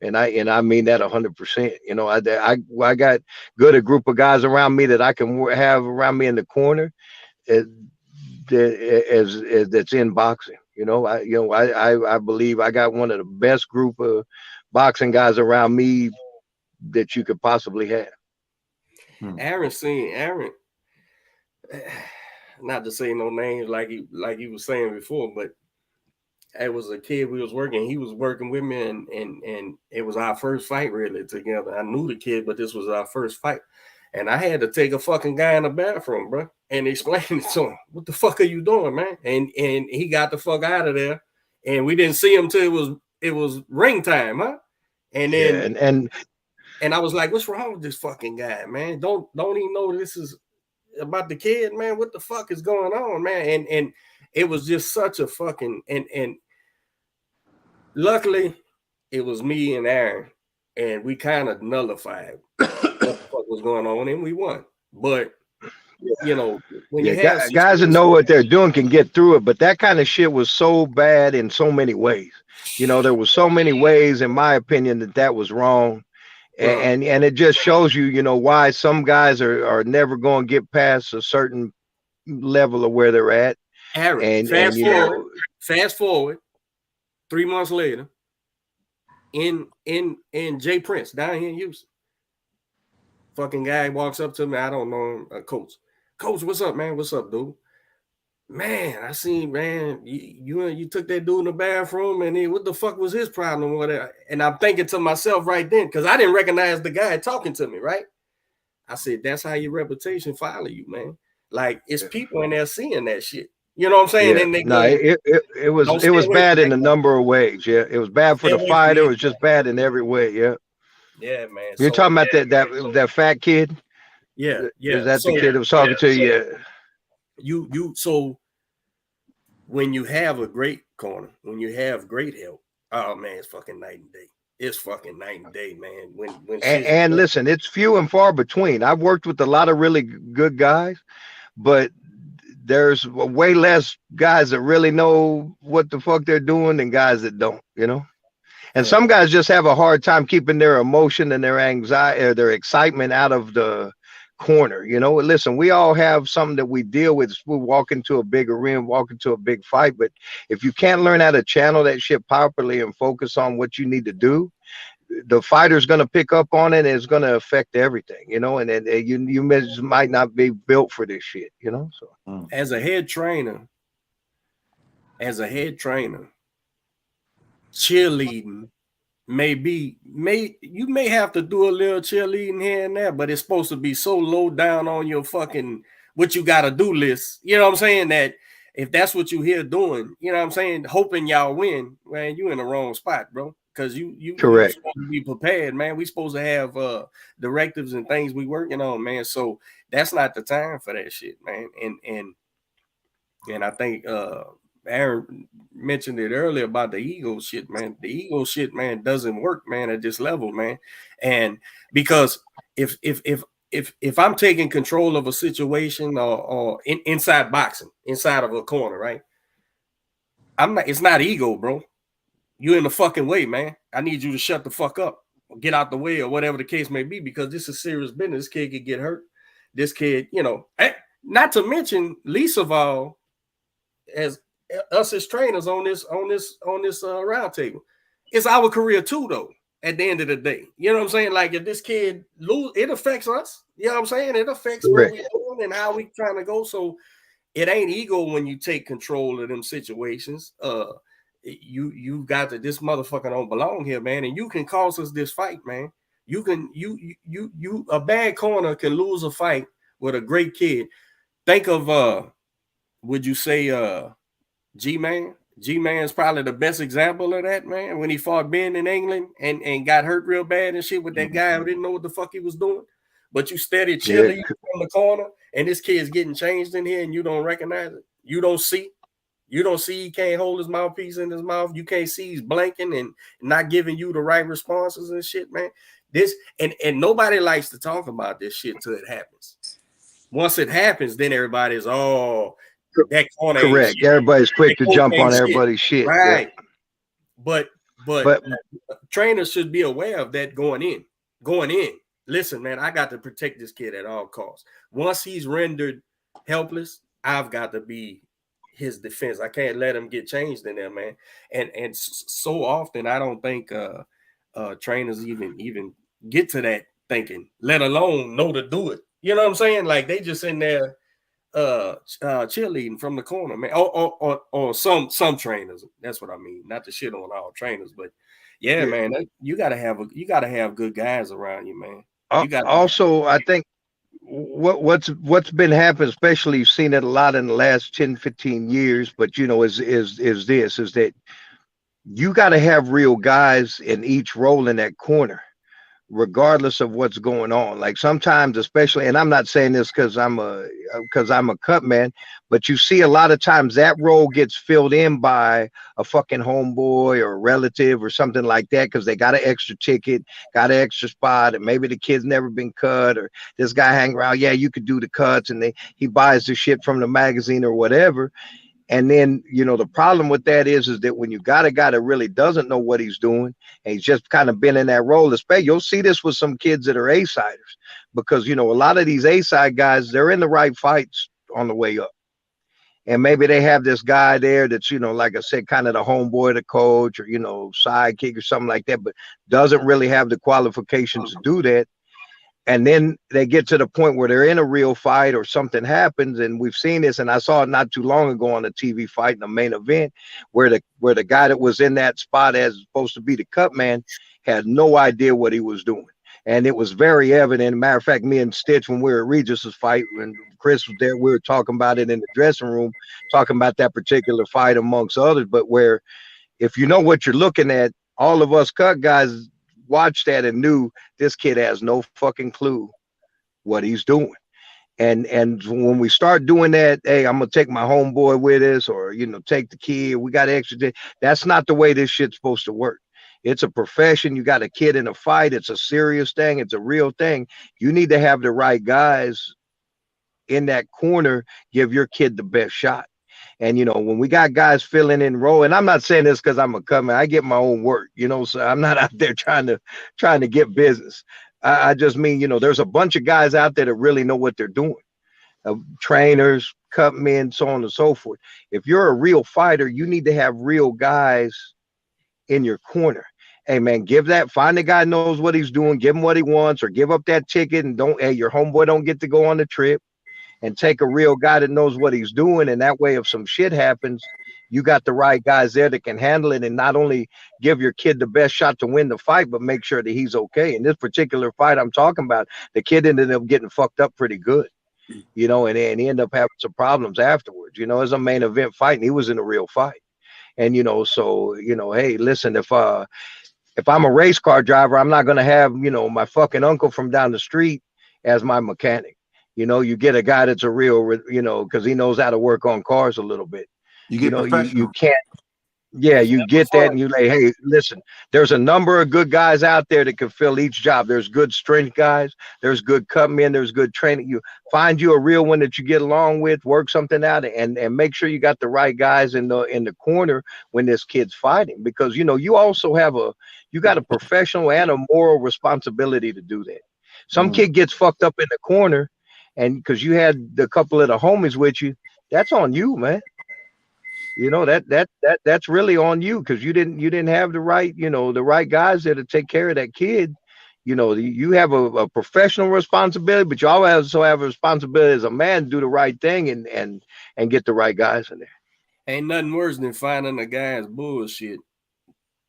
And I mean that 100%. I got a group of guys around me that I can have around me in the corner, as that's in boxing. I believe I got one of the best group of boxing guys around me that you could possibly have. Aaron, not to say no names like he was saying before, but it was a kid we was working. He was working with me, and it was our first fight really together. I knew the kid, but this was our first fight. And I had to take a fucking guy in the bathroom, bro, and explain it to him. What the fuck are you doing, man? And he got the fuck out of there. And we didn't see him till it was ring time, huh? And then and I was like, what's wrong with this fucking guy, man? Don't even know this is about the kid, man. What the fuck is going on, man? And it was just such a fucking and luckily it was me and Aaron, and we kind of nullified what the fuck was going on, and we won. But when Yeah, you have guys that situations, know what they're doing can get through it, but that kind of shit was so bad in so many ways. There was so many ways, in my opinion, that was wrong, bro. and it just shows you, why some guys are never going to get past a certain level of where they're at, Aaron, and fast forward, 3 months later, in Jay Prince down here in Houston, fucking guy walks up to me. I don't know him, coach. Coach, what's up, man? What's up, dude? Man, I seen, man, you took that dude in the bathroom, and what the fuck was his problem? Whatever. And I'm thinking to myself right then, because I didn't recognize the guy talking to me, right? I said, that's how your reputation follow you, man. Like, it's people in there seeing that shit. You know what I'm saying? yeah, And they no, go, it was bad in a number of ways. Yeah, it was bad for stay the away from fighter. It me. was just bad in every way. Yeah, Yeah, man. you're So talking about that fat kid. yeah. Is that So the kid that was talking to you? so when you have a great corner, when you have great help, oh man, it's fucking night and day. It's fucking night and day, man. When And listen, it's few and far between. I've worked with a lot of really good guys, but there's way less guys that really know what the fuck they're doing than guys that don't, And some guys just have a hard time keeping their emotion and their anxiety or their excitement out of the corner. Listen, we all have something that we deal with. We walk into a big arena, walk into a big fight, but if you can't learn how to channel that shit properly and focus on what you need to do, the fighter's going to pick up on it, and it's going to affect everything, and you might not be built for this shit, so as a head trainer, cheerleading you may have to do a little cheerleading here and there, but it's supposed to be so low down on your fucking what you got to do list. You know what I'm saying? That if that's what you here doing, you know what I'm saying, hoping y'all win, man, you in the wrong spot, bro. Because you correct. supposed to be prepared, man. We supposed to have directives and things we working on, man. So that's not the time for that shit, man. And I think Aaron mentioned it earlier about the ego shit, man. The ego shit, man, doesn't work, man, at this level, man. And because if I'm taking control of a situation or inside boxing, inside of a corner, right? It's not ego, bro. You in the fucking way, man. I need you to shut the fuck up or get out the way or whatever the case may be, because this is serious business. This kid could get hurt. This kid, not to mention, least of all, as us as trainers on this round table, it's our career too, though. At the end of the day, you know what I'm saying? Like, if this kid lose, it affects us. You know what I'm saying? It affects what we're doing and how we trying to go. So it ain't ego when you take control of them situations. You got to, this motherfucker don't belong here, man, and you can cause us this fight, man. You a bad corner can lose a fight with a great kid. Think of would you say G-Man? G-Man is probably the best example of that, man. When he fought Ben in England and got hurt real bad and shit with that guy who didn't know what the fuck he was doing. But you steady chilling from the corner, and this kid's getting changed in here, and you don't recognize it. You don't see. He can't hold his mouthpiece in his mouth. You can't see he's blanking and not giving you the right responses and shit, man. This and nobody likes to talk about this shit till it happens. Once it happens, then everybody's that corner. Correct. Everybody's quick to jump on everybody's shit. Right. Yeah. But trainers should be aware of that going in. Listen, man, I got to protect this kid at all costs. Once he's rendered helpless, I've got to be his defense. I can't let him get changed in there, man. And so often I don't think trainers even get to that thinking, let alone know to do it. You know what I'm saying? Like, they just in there cheerleading from the corner, man. Or some trainers. That's what I mean. Not to shit on all trainers, but yeah. Man, you gotta have good guys around you, man. Also, I think what's been happening, especially you've seen it a lot in the last 10, 15 years, but is that you got to have real guys in each role in that corner. regardless of what's going on. Like sometimes, especially, and I'm not saying this because I'm a cut man, but you see a lot of times that role gets filled in by a fucking homeboy or a relative or something like that because they got an extra ticket, got an extra spot, and maybe the kid's never been cut or this guy hang around. Yeah, you could do the cuts, and he buys the shit from the magazine or whatever. And then, the problem with that is that when you got a guy that really doesn't know what he's doing, and he's just kind of been in that role, especially you'll see this with some kids that are A-siders, because, a lot of these A-side guys, they're in the right fights on the way up. And maybe they have this guy there that's, like I said, kind of the homeboy, the coach, or, sidekick or something like that, but doesn't really have the qualifications to do that. And then they get to the point where they're in a real fight or something happens. And we've seen this, and I saw it not too long ago on a TV fight in the main event where the guy that was in that spot as supposed to be the cut man had no idea what he was doing. And it was very evident. Matter of fact, me and Stitch, when we were at Regis's fight, when Chris was there, we were talking about it in the dressing room, talking about that particular fight amongst others. But where if you know what you're looking at, all of us cut guys watched that and knew this kid has no fucking clue what he's doing. And when we start doing that, hey, I'm gonna take my homeboy with us, or take the kid. We got extra day. That's not the way this shit's supposed to work. It's a profession. You got a kid in a fight. It's a serious thing. It's a real thing. You need to have the right guys in that corner. Give your kid the best shot. And, when we got guys filling in role, and I'm not saying this because I'm a cut man, I get my own work, so I'm not out there trying to get business. I just mean, there's a bunch of guys out there that really know what they're doing. Trainers, cut men, so on and so forth. If you're a real fighter, you need to have real guys in your corner. Hey man, find the guy who knows what he's doing, give him what he wants, or give up that ticket, and your homeboy don't get to go on the trip. And take a real guy that knows what he's doing. And that way, if some shit happens, you got the right guys there that can handle it and not only give your kid the best shot to win the fight, but make sure that he's okay. In this particular fight I'm talking about, the kid ended up getting fucked up pretty good, and he ended up having some problems afterwards. It was a main event fight and he was in a real fight. And, hey, listen, if I'm a race car driver, I'm not going to have, my fucking uncle from down the street as my mechanic. You get a guy that's a real, because he knows how to work on cars a little bit. You can't. Yeah, you get that, and you like, hey, listen, there's a number of good guys out there that can fill each job. There's good strength guys, there's good cut men, there's good training. You find you a real one that you get along with, work something out, and make sure you got the right guys in the corner when this kid's fighting, because you also you got a professional and a moral responsibility to do that. Some kid gets fucked up in the corner. And because you had a couple of the homies with you, that's on you, man. That's really on you, because you didn't have the right guys there to take care of that kid. You have a professional responsibility, but you also have a responsibility as a man to do the right thing and get the right guys in there. Ain't nothing worse than finding a guy's bullshit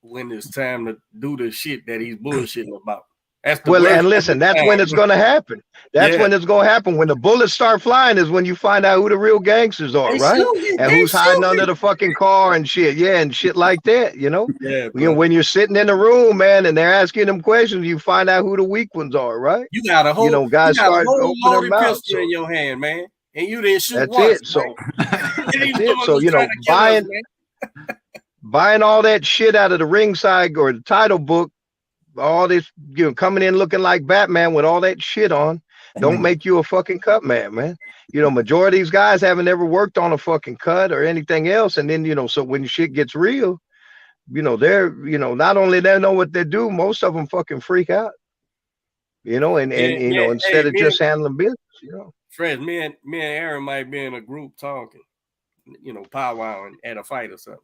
when it's time to do the shit that he's bullshitting about. And listen, that's when it's going to happen. That's when it's going to happen. When the bullets start flying is when you find out who the real gangsters are, right? And who's hiding under the fucking car and shit. Yeah, and shit like that, Yeah, when you're sitting in the room, man, and they're asking them questions, you find out who the weak ones are, right? You got a whole, guys start opening their mouths. Pistol in your hand, man, and you didn't shoot that's once. It. So that's it. So buying all that shit out of the ringside or the title book. All this, coming in looking like Batman with all that shit on, don't make you a fucking cut man. Majority of these guys haven't ever worked on a fucking cut or anything else. And then, so when shit gets real, they're, not only they know what they do, most of them fucking freak out, instead of just handling business, Fred, me and Aaron might be in a group talking, powwowing at a fight or something.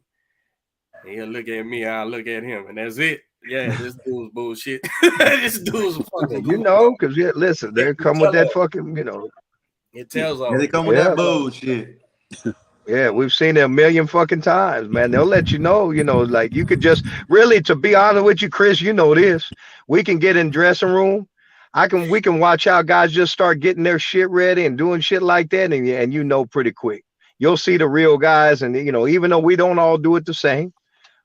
And he'll look at me, I'll look at him, and that's it. Yeah, this dude's bullshit. This dude's fucking because listen, they come with that fucking, It tells all. Yeah, they come with that bullshit. Yeah, we've seen it a million fucking times, man. They'll let you know, like you could just really, to be honest with you, Chris, this. We can get in dressing room. We can watch how guys just start getting their shit ready and doing shit like that, and pretty quick. You'll see the real guys, and even though we don't all do it the same,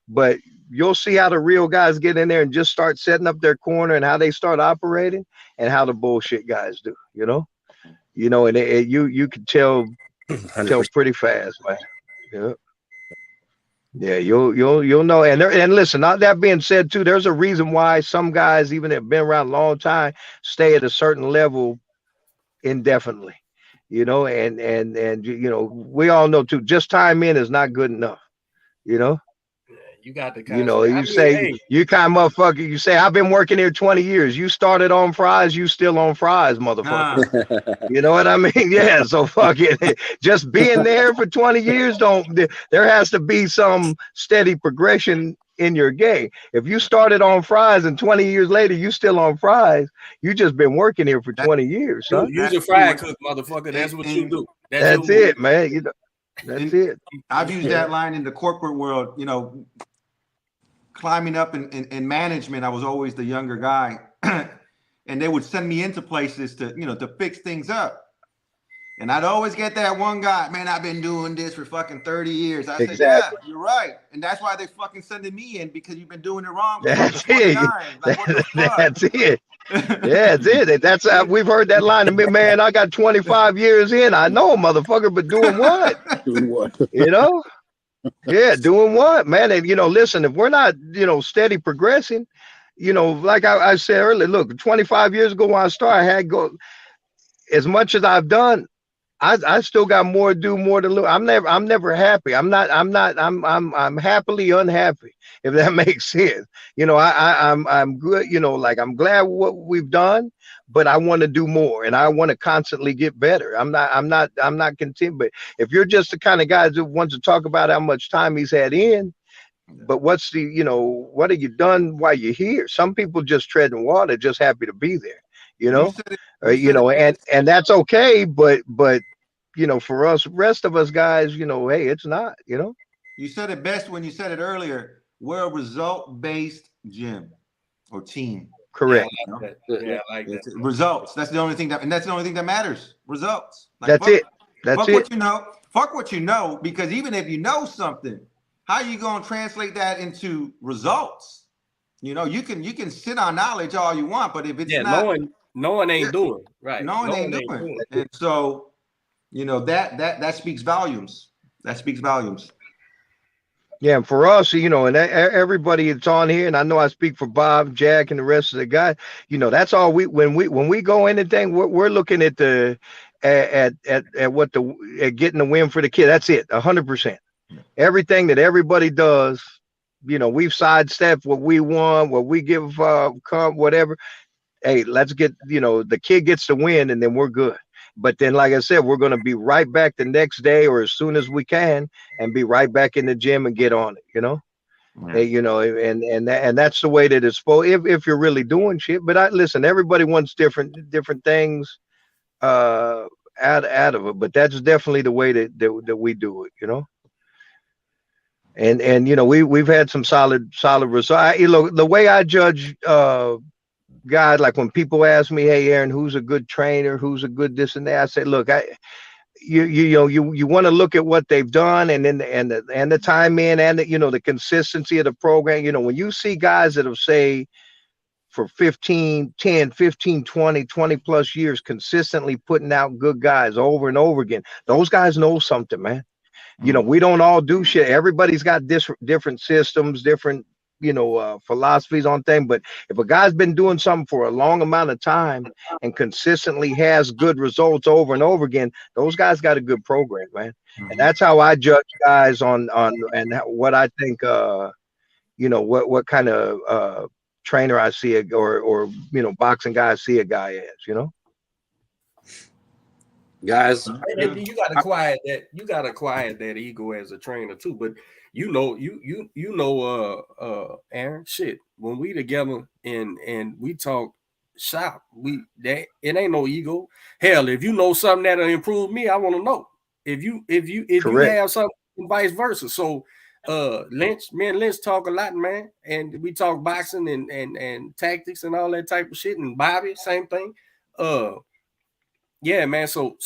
but you'll see how the real guys get in there and just start setting up their corner and how they start operating and how the bullshit guys do. And you can tell 100%. pretty fast, man. Yeah. Yeah, you'll know. And listen, not that being said too, there's a reason why some guys, even that have been around a long time, stay at a certain level indefinitely. And we all know too, just time in is not good enough. You got to You say you kind of motherfucker, you say, I've been working here 20 years. You started on fries, you still on fries, motherfucker. You know what I mean? Yeah, so fuck it. Just being there for 20 years, there has to be some steady progression in your game. If you started on fries and 20 years later you still on fries, you just been working here for 20 years, son. Use a fry cook, motherfucker. That's what you do. That's it, man. That's it. I've used that line in the corporate world, climbing up in management. I was always the younger guy. And they would send me into places to fix things up. And I'd always get that one guy, man, I've been doing this for fucking 30 years. I said, yeah, you're right. And that's why they fucking sending me in, because you've been doing it wrong. That's it. Like, what the fuck? That's it. Yeah, that's it. That's we've heard that line. Man, I got 25 years in. I know, motherfucker, but doing what? Doing what? Yeah, doing what, man? And listen, if we're not, steady progressing, like I said earlier, look, 25 years ago when I started, as much as I've done, I still got more to do, more to lose. I'm never happy. I'm happily unhappy, if that makes sense. I'm good, like I'm glad what we've done, but I want to do more and I want to constantly get better. I'm not content. But if you're just the kind of guy that wants to talk about how much time he's had in, but what have you done while you're here? Some people just treading water, just happy to be there, and that's okay. But for us, rest of us guys, hey, it's not, You said it best when you said it earlier. We're a result-based gym or team. Correct. Yeah, I like that. Results. That's the only thing that matters. Results. That's it. That's it. Fuck what you know, because even if you know something, how you gonna translate that into results? You can sit on knowledge all you want, but if it's not knowing ain't doing right. Knowing ain't doing. And so, that speaks volumes. That speaks volumes. Yeah, and for us, and everybody that's on here, and I know I speak for Bob, Jack, and the rest of the guys. That's all when we go anything, we're looking at at getting the win for the kid. That's it, 100%. Everything that everybody does, we've sidestepped what we want, what we give, whatever. Hey, let's get the kid gets the win, and then we're good. But then, like I said, we're going to be right back the next day or as soon as we can and be right back in the gym and get on it, Hey, and that's the way that it's supposed, if you're really doing shit. But listen, everybody wants different things out of it, but that's definitely the way that we do it, And we've had some solid results. The way I judge guys, like when people ask me, hey Aaron, who's a good trainer, who's a good this and that, I say, look, you want to look at what they've done and then the time in and the consistency of the program. When you see guys that have say for 10, 15, 20 plus years consistently putting out good guys over and over again, those guys know something, man. We don't all do shit. Everybody's got different systems, different philosophies on things. But if a guy's been doing something for a long amount of time and consistently has good results over and over again, those guys got a good program, man. And that's how I judge guys on and what I think what kind of trainer I see or boxing guy I see a guy as, Guys, you got to quiet that. You got to quiet that ego as a trainer too. But Aaron, shit. When we together and we talk shop, it ain't no ego. Hell, if you know something that'll improve me, I want to know. If you have something, and vice versa. So me and Lynch talk a lot, man, and we talk boxing and tactics and all that type of shit. And Bobby, same thing. Yeah, man. So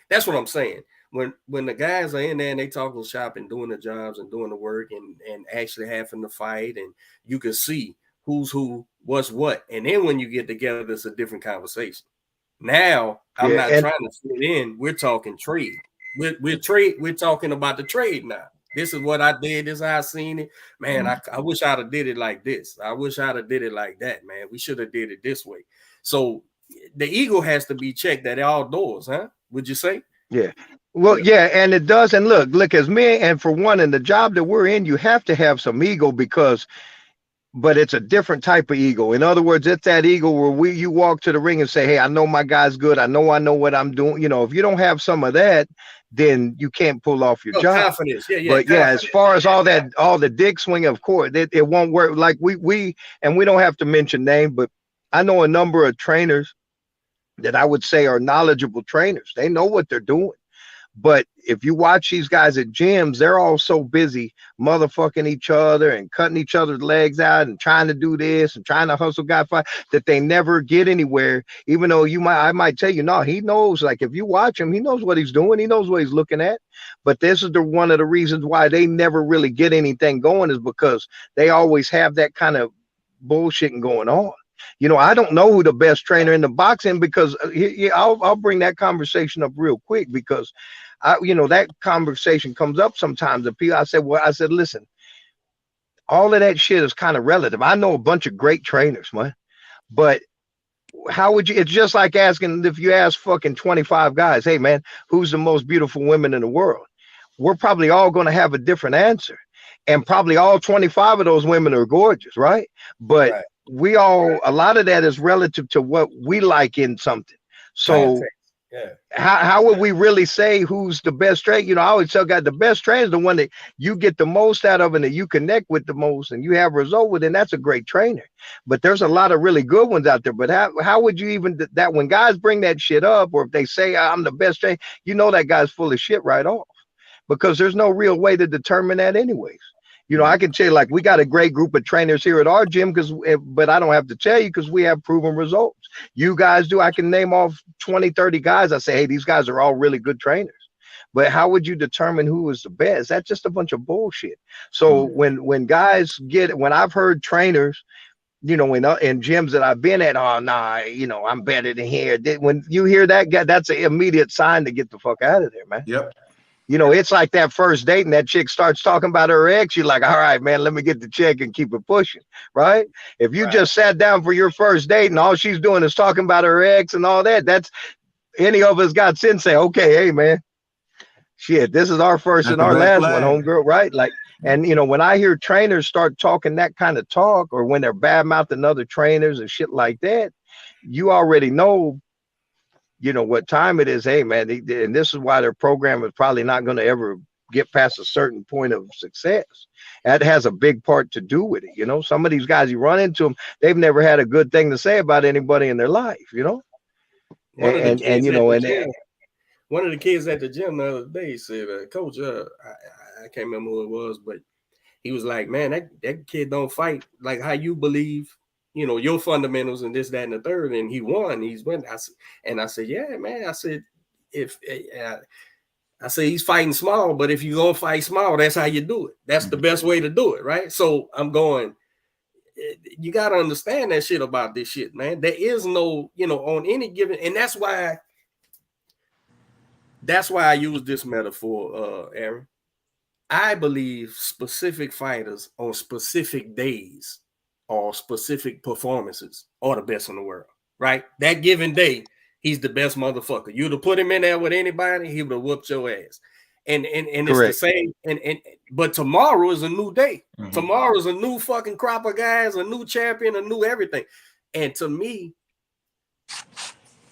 that's what I'm saying. when the guys are in there and they talking shop and doing the jobs and doing the work and actually having to fight, and you can see who's who, what's what, and then when you get together, it's a different conversation. Now I'm not trying to fit in. We're talking trade. We're trade. We're talking about the trade now. This is what I did. This is how I seen it. Man, I wish I'd have did it like this. I wish I'd have did it like that, man. We should have did it this way. So the ego has to be checked at all doors, huh? Would you say? Yeah. Well, yeah, and it does. And look, as men, and for one, in the job that we're in, you have to have some ego but it's a different type of ego. In other words, it's that ego where you walk to the ring and say, hey, I know my guy's good. I know what I'm doing. You know, if you don't have some of that, then you can't pull off your job. Confidence. Yeah, but confidence. As far as all the dick swing, of course, it won't work. Like we don't have to mention name, but I know a number of trainers that I would say are knowledgeable trainers. They know what they're doing. But if you watch these guys at gyms, they're all so busy motherfucking each other and cutting each other's legs out and trying to do this and trying to hustle guy fight that they never get anywhere. Even though I might tell you, no, he knows. Like if you watch him, he knows what he's doing. He knows what he's looking at. But this is one of the reasons why they never really get anything going, is because they always have that kind of bullshitting going on. You know, I don't know who the best trainer in the boxing, because I'll bring that conversation up real quick, because that conversation comes up sometimes. I said, listen, all of that shit is kind of relative. I know a bunch of great trainers, man, but how would you? It's just like asking, if you ask fucking 25 guys, hey man, who's the most beautiful women in the world? We're probably all going to have a different answer, and probably all 25 of those women are gorgeous, right? But right. A lot of that is relative to what we like in something. So how would we really say who's the best trainer? You know, I always tell guys the best trainer is the one that you get the most out of and that you connect with the most and you have result with, and that's a great trainer. But there's a lot of really good ones out there. But how would you even that when guys bring that shit up, or if they say I'm the best trainer, you know that guy's full of shit right off, because there's no real way to determine that anyways. You know, I can tell you, like, we got a great group of trainers here at our gym, but I don't have to tell you, because we have proven results. You guys do. I can name off 20, 30 guys. I say, hey, these guys are all really good trainers. But how would you determine who is the best? That's just a bunch of bullshit. So when I've heard trainers, you know, in gyms that I've been at, oh, nah, you know, I'm better than here. When you hear that guy, that's an immediate sign to get the fuck out of there, man. Yep. You know, it's like that first date and that chick starts talking about her ex. You're like, all right, man, let me get the check and keep it pushing, right? If you just sat down for your first date and all she's doing is talking about her ex and all that, that's any of us got sense say, okay, hey, man, shit, this is our first and our last one, homegirl, right? Like, and, you know, when I hear trainers start talking that kind of talk, or when they're bad mouthing other trainers and shit like that, you already know, you know, what time it is. Hey, man, and this is why their program is probably not going to ever get past a certain point of success. That has a big part to do with it. You know, some of these guys, you run into them, they've never had a good thing to say about anybody in their life, you know? One of the kids at the gym the other day said, Coach, I can't remember who it was, but he was like, man, that kid don't fight like how you believe, you know, your fundamentals and this, that, and the third. And he won. He's win. I said, yeah, man. I said, he's fighting small, but if you're going to fight small, that's how you do it. That's the best way to do it, right? So I'm going, you got to understand that shit about this shit, man. There is no, you know, on any given, and that's why I use this metaphor, Aaron. I believe specific fighters on specific days or specific performances are the best in the world, right? That given day, he's the best motherfucker. You'd have put him in there with anybody, he would have whooped your ass. And it's the same. But tomorrow is a new day. Mm-hmm. Tomorrow is a new fucking crop of guys, a new champion, a new everything. And to me,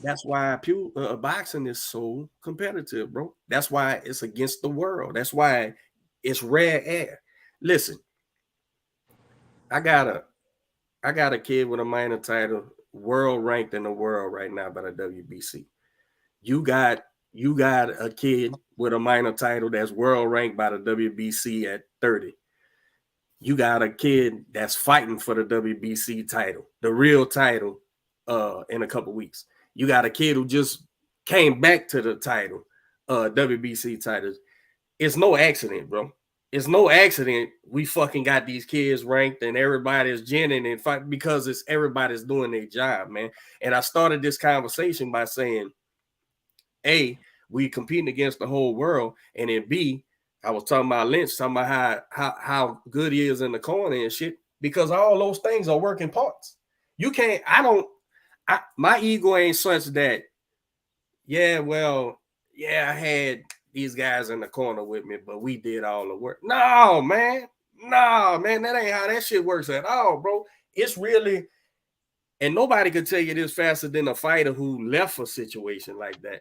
that's why boxing is so competitive, bro. That's why it's against the world. That's why it's rare air. Listen, I got a kid with a minor title, world ranked in the world right now by the WBC. You got a kid with a minor title that's world ranked by the WBC at 30. You got a kid that's fighting for the WBC title, the real title, in a couple weeks. You got a kid who just came back to the title WBC titles. It's no accident, bro. It's no accident we fucking got these kids ranked and everybody's ginning and fight because it's everybody's doing their job, man. And I started this conversation by saying, A, we competing against the whole world, and then B, I was talking about Lynch, talking about how good he is in the corner and shit, because all those things are working parts. You can't, my ego ain't such that, I had these guys in the corner with me, but we did all the work. No, man, that ain't how that shit works at all, bro. It's really, and nobody could tell you this faster than a fighter who left a situation like that,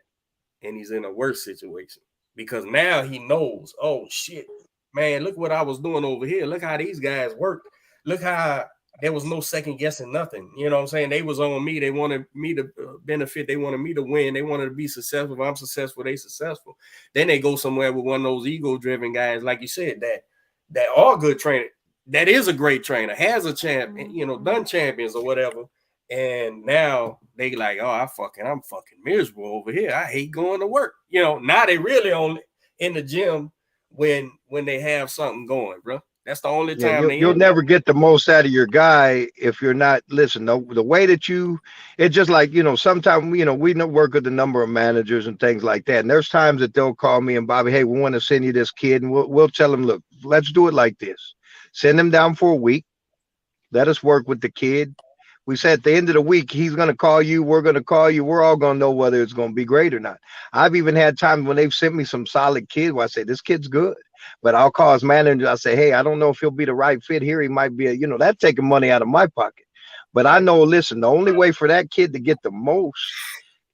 and he's in a worse situation, because now he knows, oh shit, man, look what I was doing over here. Look how these guys worked. Look how there was no second guessing nothing. You know what I'm saying? They was on me. They wanted me to benefit. They wanted me to win. They wanted to be successful. If I'm successful, they successful. Then they go somewhere with one of those ego-driven guys, like you said, that are good trainer, that is a great trainer, has a champion, done champions or whatever. And now they like, oh, I'm fucking miserable over here. I hate going to work. Now they really only in the gym when they have something going, bro. That's the only time you'll never get the most out of your guy if you're not, listen, the way that it's just like, sometimes, we work with a number of managers and things like that. And there's times that they'll call me and Bobby, hey, we want to send you this kid. And we'll tell them, look, let's do it like this. Send him down for a week. Let us work with the kid. We said at the end of the week, he's going to call you. We're going to call you. We're all going to know whether it's going to be great or not. I've even had times when they've sent me some solid kids where I say, this kid's good. But I'll call his manager. I say, hey, I don't know if he'll be the right fit here. He might be, that's taking money out of my pocket. But I know, listen, the only way for that kid to get the most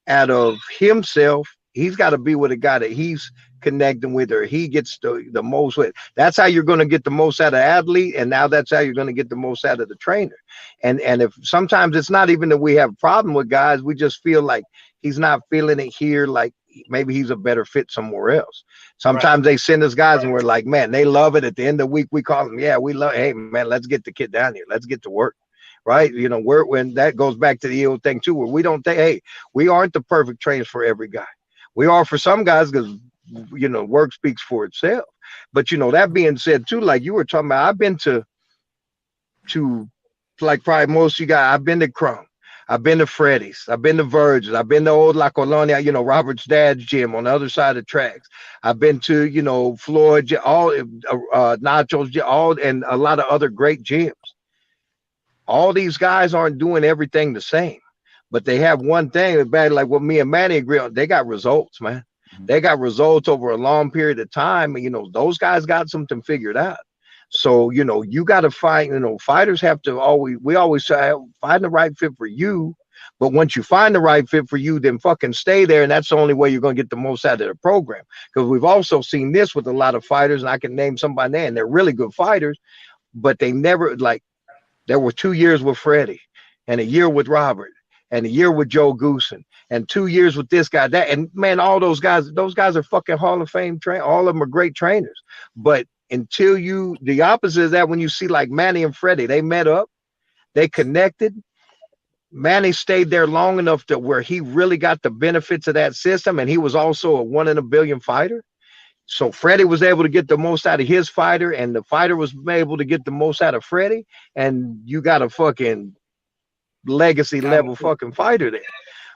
out of himself, he's got to be with a guy that he's connecting with, or he gets the most with. That's how you're going to get the most out of athlete. And now that's how you're going to get the most out of the trainer. And if sometimes it's not even that we have a problem with guys, we just feel like he's not feeling it here. Like maybe he's a better fit somewhere else. Sometimes they send us guys and we're like, man, they love it. At the end of the week, we call them. Yeah, we love, hey man, let's get the kid down here. Let's get to work. Right. When that goes back to the ego thing too, where we don't think, hey, we aren't the perfect trainers for every guy. We are for some guys because, work speaks for itself. But, that being said, too, like you were talking about, I've been to like probably most of you guys, I've been to Crumb. I've been to Freddy's. I've been to Virgil's. I've been to old La Colonia, Robert's dad's gym on the other side of the tracks. I've been to, Floyd, all Nacho's, and a lot of other great gyms. All these guys aren't doing everything the same. But they have one thing that's bad, like what me and Manny agree on. They got results, man. They got results over a long period of time. And, those guys got something figured out. So, you got to find, fighters have to we always say, find the right fit for you. But once you find the right fit for you, then fucking stay there. And that's the only way you're going to get the most out of the program. Because we've also seen this with a lot of fighters, and I can name somebody there, and they're really good fighters, but they never, there were 2 years with Freddie and a year with Robert and a year with Joe Goosen and 2 years with this guy, that. And man, all those guys are fucking Hall of Fame trainers. All of them are great trainers. But until the opposite is that when you see like Manny and Freddie, they met up, they connected. Manny stayed there long enough to where he really got the benefits of that system. And he was also a 1 in a billion fighter. So Freddie was able to get the most out of his fighter, and the fighter was able to get the most out of Freddie. And you got a fucking legacy level fucking fighter there.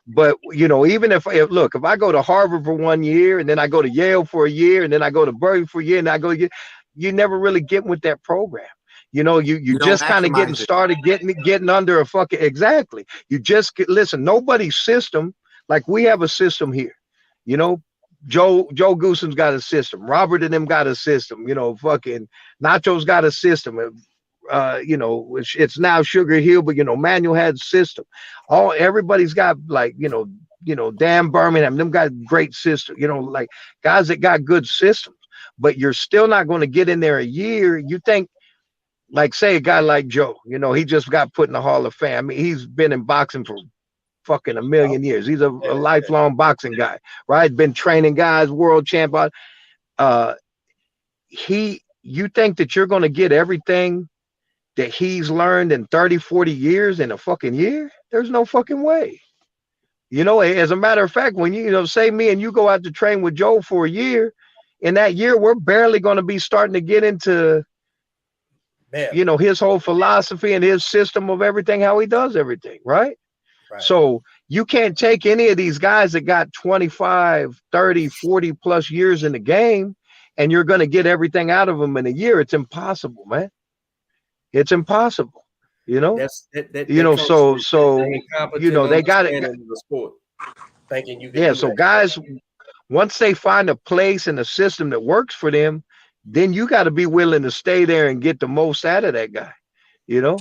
But, even if I go to Harvard for 1 year, and then I go to Yale for a year, and then I go to Berkeley for a year, and you never really get with that program. You just kind of getting started, getting under a fucking, exactly. You just listen, nobody's system, like we have a system here, Joe Goosen's got a system. Robert and them got a system. Fucking Nacho's got a system. It's now Sugar Hill, but Manuel had a system. Everybody's got Dan Birmingham. Them got great system. Like guys that got good systems. But you're still not going to get in there a year. You think, like, say a guy like Joe. He just got put in the Hall of Fame. I mean, he's been in boxing for fucking a million years. He's a lifelong boxing guy, right? Been training guys, world champion. You think that you're going to get everything that he's learned in 30, 40 years in a fucking year? There's no fucking way. You know, as a matter of fact, when you know, say me and you go out to train with Joe for a year, in that year, we're barely going to be starting to get into, you know, his whole philosophy and his system of everything, how he does everything, right? Right. So you can't take any of these guys that got 25, 30, 40 plus years in the game, and you're going to get everything out of them in a year. It's impossible, man. It's impossible, you know? That comes So with the you incompetent know, they got it. understanding of the sport, thinking you can Yeah, do so that. guys, once they find a place and a system that works for them, then you got to be willing to stay there and get the most out of that guy, you know?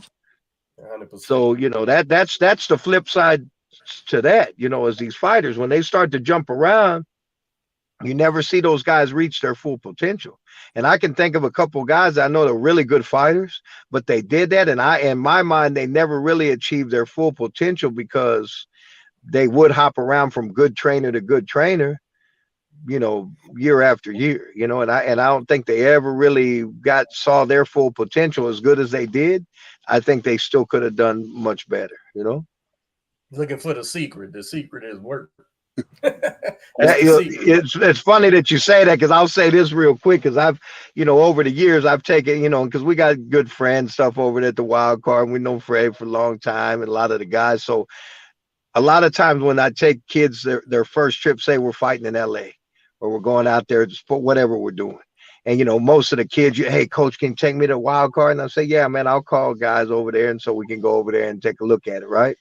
100%. So, you know, that's the flip side to that, you know, as these fighters, when they start to jump around, you never see those guys reach their full potential. And I can think of a couple of guys I know that are really good fighters, but they did that. And in my mind, they never really achieved their full potential because they would hop around from good trainer to good trainer, you know, year after year, you know, and I don't think they ever really saw their full potential as good as they did. I think they still could have done much better, you know. Looking for the secret. The secret is work. It's funny that you say that, because I'll say this real quick, because I've, you know, over the years I've taken, you know, because we got good friends stuff over there at the Wild Card, and we know Fred for a long time and a lot of the guys. So a lot of times when I take kids their first trip, say we're fighting in LA or we're going out there for whatever we're doing. And, you know, most of the kids, hey, coach, can you take me to Wild Card? And I'll say, yeah, man, I'll call guys over there. And so we can go over there and take a look at it. Right.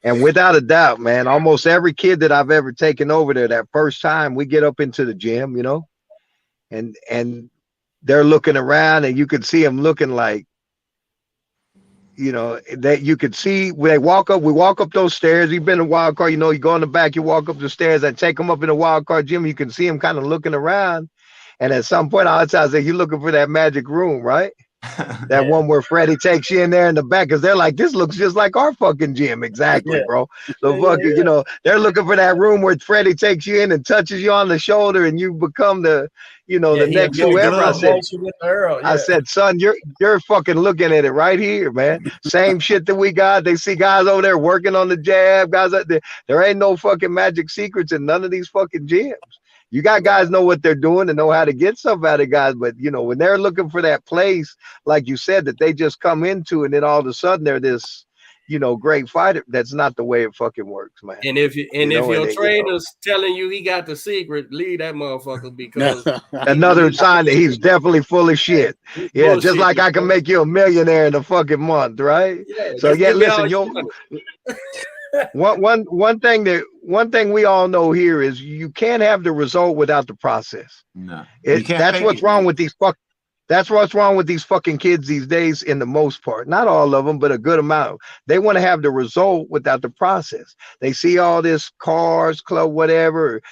And without a doubt, man, almost every kid that I've ever taken over there, that first time we get up into the gym, you know, and they're looking around, and you could see them looking like, you know, that you could see when we walk up those stairs. You've been in a Wild Card, you know, you go in the back, you walk up the stairs, and take them up in a Wild Card gym. You can see them kind of looking around. And at some point, I say, you're looking for that magic room, right? That one where Freddie takes you in there in the back, because they're like, this looks just like our fucking gym. Exactly, bro. So fucking, you know, they're looking for that room where Freddie takes you in and touches you on the shoulder, and you become the, you know, the next whoever. I said, son, you're fucking looking at it right here, man. Same shit that we got. They see guys over there working on the jab, guys out there. There ain't no fucking magic secrets in none of these fucking gyms. You got guys know what they're doing and know how to get stuff out of guys, but you know, when they're looking for that place, like you said, that they just come into, and then all of a sudden they're this, you know, great fighter. That's not the way it fucking works, man. And if your trainer's telling you he got the secret, leave that motherfucker, because another sign that he's definitely full of shit. Yeah, bullshit, just like I can make you a millionaire in a fucking month, right? Yeah, so yeah, listen, one thing we all know here is you can't have the result without the process. No, that's what's wrong with these That's what's wrong with these fucking kids these days, in the most part. Not all of them, but a good amount. They want to have the result without the process. They see all this cars, club, whatever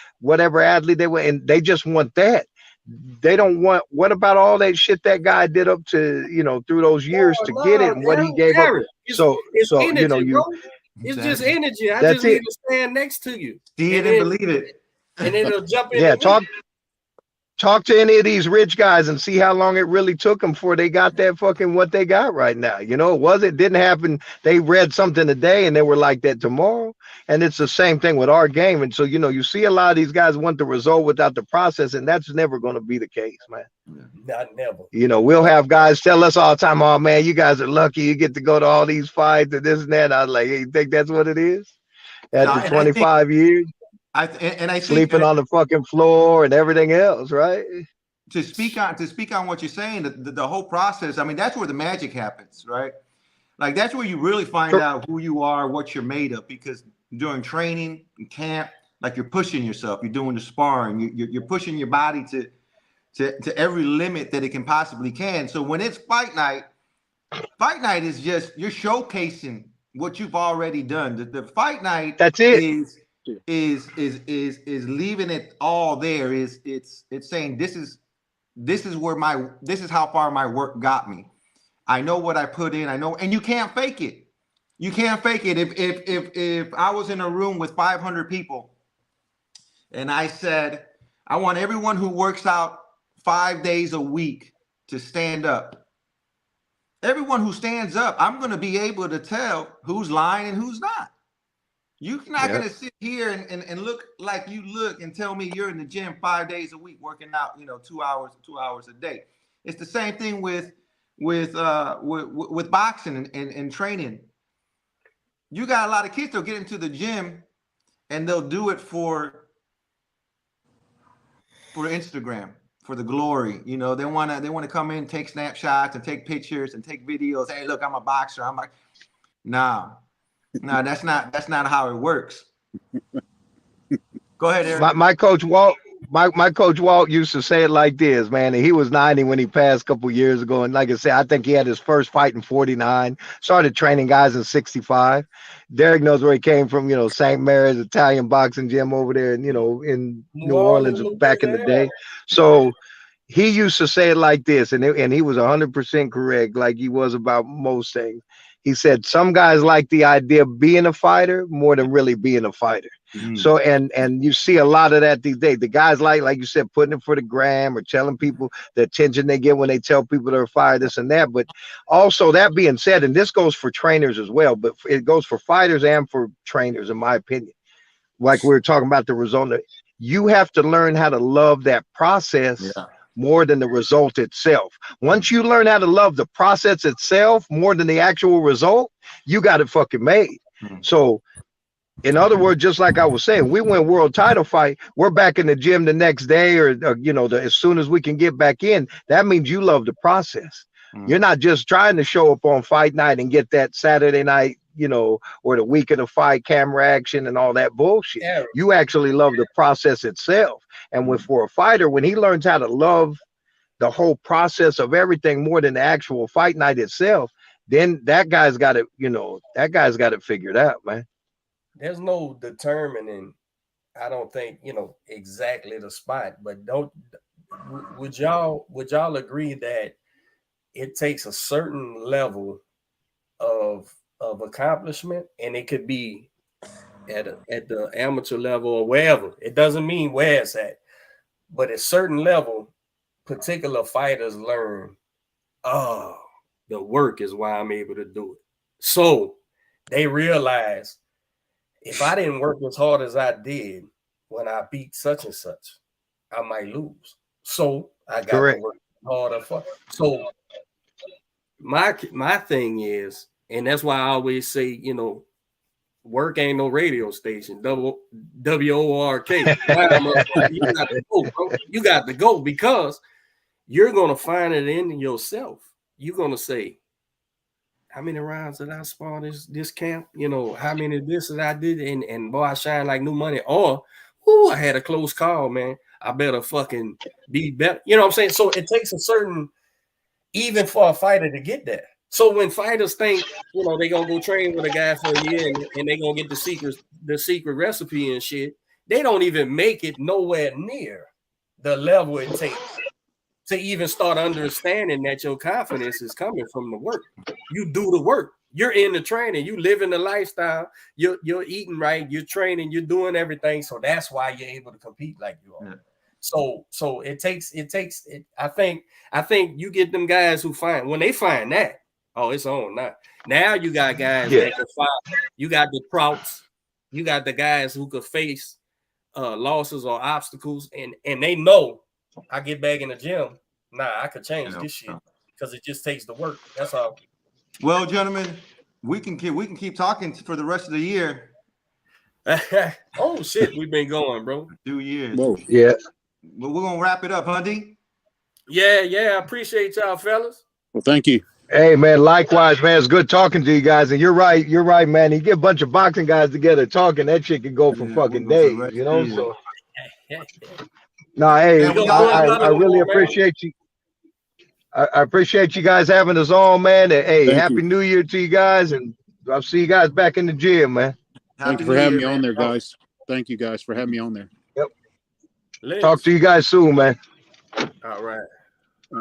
athlete they want, and they just want that. They don't want, what about all that shit that guy did up to, you know, through those years to get it, and what he gave up. So energy, you know, it's just energy. I just need to stand next to you. See it and believe it. And it'll jump in. Yeah, talk to any of these rich guys and see how long it really took them before they got that fucking what they got right now. You know, didn't happen. They read something today and they were like that tomorrow. And it's the same thing with our game. And so, you know, you see a lot of these guys want the result without the process, and that's never going to be the case, man. Not never. You know, we'll have guys tell us all the time, oh man, you guys are lucky you get to go to all these fights and this and that. And I was like, hey, you think that's what it is? After 25 years? I think sleeping on the fucking floor and everything else, right? To speak on what you're saying, the whole process. I mean, that's where the magic happens, right? Like that's where you really find out who you are, what you're made of. Because during training and camp, like you're pushing yourself, you're doing the sparring, you're pushing your body to every limit that it can possibly can. So when it's fight night is just you're showcasing what you've already done. The fight night, that's it. Is leaving it all there. It's saying this is how far my work got me. I know what I put in. I know, and you can't fake it. You can't fake it. If I was in a room with 500 people and I said, I want everyone who works out 5 days a week to stand up. Everyone who stands up, I'm going to be able to tell who's lying and who's not. You're not gonna sit here and look like you look and tell me you're in the gym 5 days a week working out, 2 hours a day. It's the same thing with boxing and training. You got a lot of kids that'll get into the gym and they'll do it for Instagram, for the glory. They wanna come in, take snapshots and take pictures and take videos. Hey, look, I'm a boxer. I'm like, no, that's not how it works. Go ahead, Eric. My coach Walt. My coach Walt used to say it like this, man. And he was 90 when he passed a couple years ago. And like I said, I think he had his first fight in 49. Started training guys in 65. Derek knows where he came from. St. Mary's Italian boxing gym over there, and in New Orleans back in the day. So he used to say it like this, and he was 100% correct, like he was about most things. He said some guys like the idea of being a fighter more than really being a fighter. So and you see a lot of that these days. The guys like you said, putting it for the gram or telling people the attention they get when they tell people they're fired, this and that. But also, that being said, and this goes for trainers as well, but it goes for fighters and for trainers, in my opinion. Like we were talking about the result, you have to learn how to love that process more than the result itself. Once you learn how to love the process itself more than the actual result, you got it fucking made. So in other words, just like I was saying, we win world title fight, we're back in the gym the next day or as soon as we can get back in. That means you love the process. You're not just trying to show up on fight night and get that Saturday night, or the week of the fight, camera action and all that bullshit. You actually love the process itself. And for a fighter, when he learns how to love the whole process of everything more than the actual fight night itself, then that guy's got it figured out, man. There's no determining, I don't think, exactly the spot, but would y'all agree that it takes a certain level of accomplishment, and it could be at the amateur level or wherever. It doesn't mean where it's at, but at a certain level, particular fighters learn, the work is why I'm able to do it. So they realize, if I didn't work as hard as I did when I beat such and such, I might lose. So I got to work harder for. So my thing is, and that's why I always say, work ain't no radio station. WORK. You got to go, bro. You got to go, because you're gonna find it in yourself. You're gonna say, how many rounds did I spar this camp? How many of this that I did, and boy, I shine like new money. Or, I had a close call, man. I better fucking be better. You know what I'm saying? So it takes a certain, even for a fighter to get there. So when fighters think, they're gonna go train with a guy for a year and they're gonna get the secret recipe and shit, they don't even make it nowhere near the level it takes to even start understanding that your confidence is coming from the work. You do the work. You're in the training. You live in the lifestyle. You're eating right. You're training. You're doing everything. So that's why you're able to compete like you are. Yeah. So it takes. I think you get them guys who when they find that, it's on now. Now you got guys that can fight. You got the Prouts. You got the guys who could face losses or obstacles, and they know, I get back in the gym, I could change this shit, because it just takes the work. That's all. Well, gentlemen, we can keep talking for the rest of the year. Oh shit, we've been going, bro. 2 years. Whoa. Yeah. But we're gonna wrap it up, huh, D? Yeah. I appreciate y'all, fellas. Well, thank you. Hey, man, likewise, man. It's good talking to you guys. And you're right, man. You get a bunch of boxing guys together talking, that shit can go for fucking days, So no, hey, I really appreciate you. I appreciate you guys having us on, man. And, hey, Happy New Year to you guys, and I'll see you guys back in the gym, man. Thank you for having me on there, guys. Thank you guys for having me on there. Yep. Talk to you guys soon, man. All right.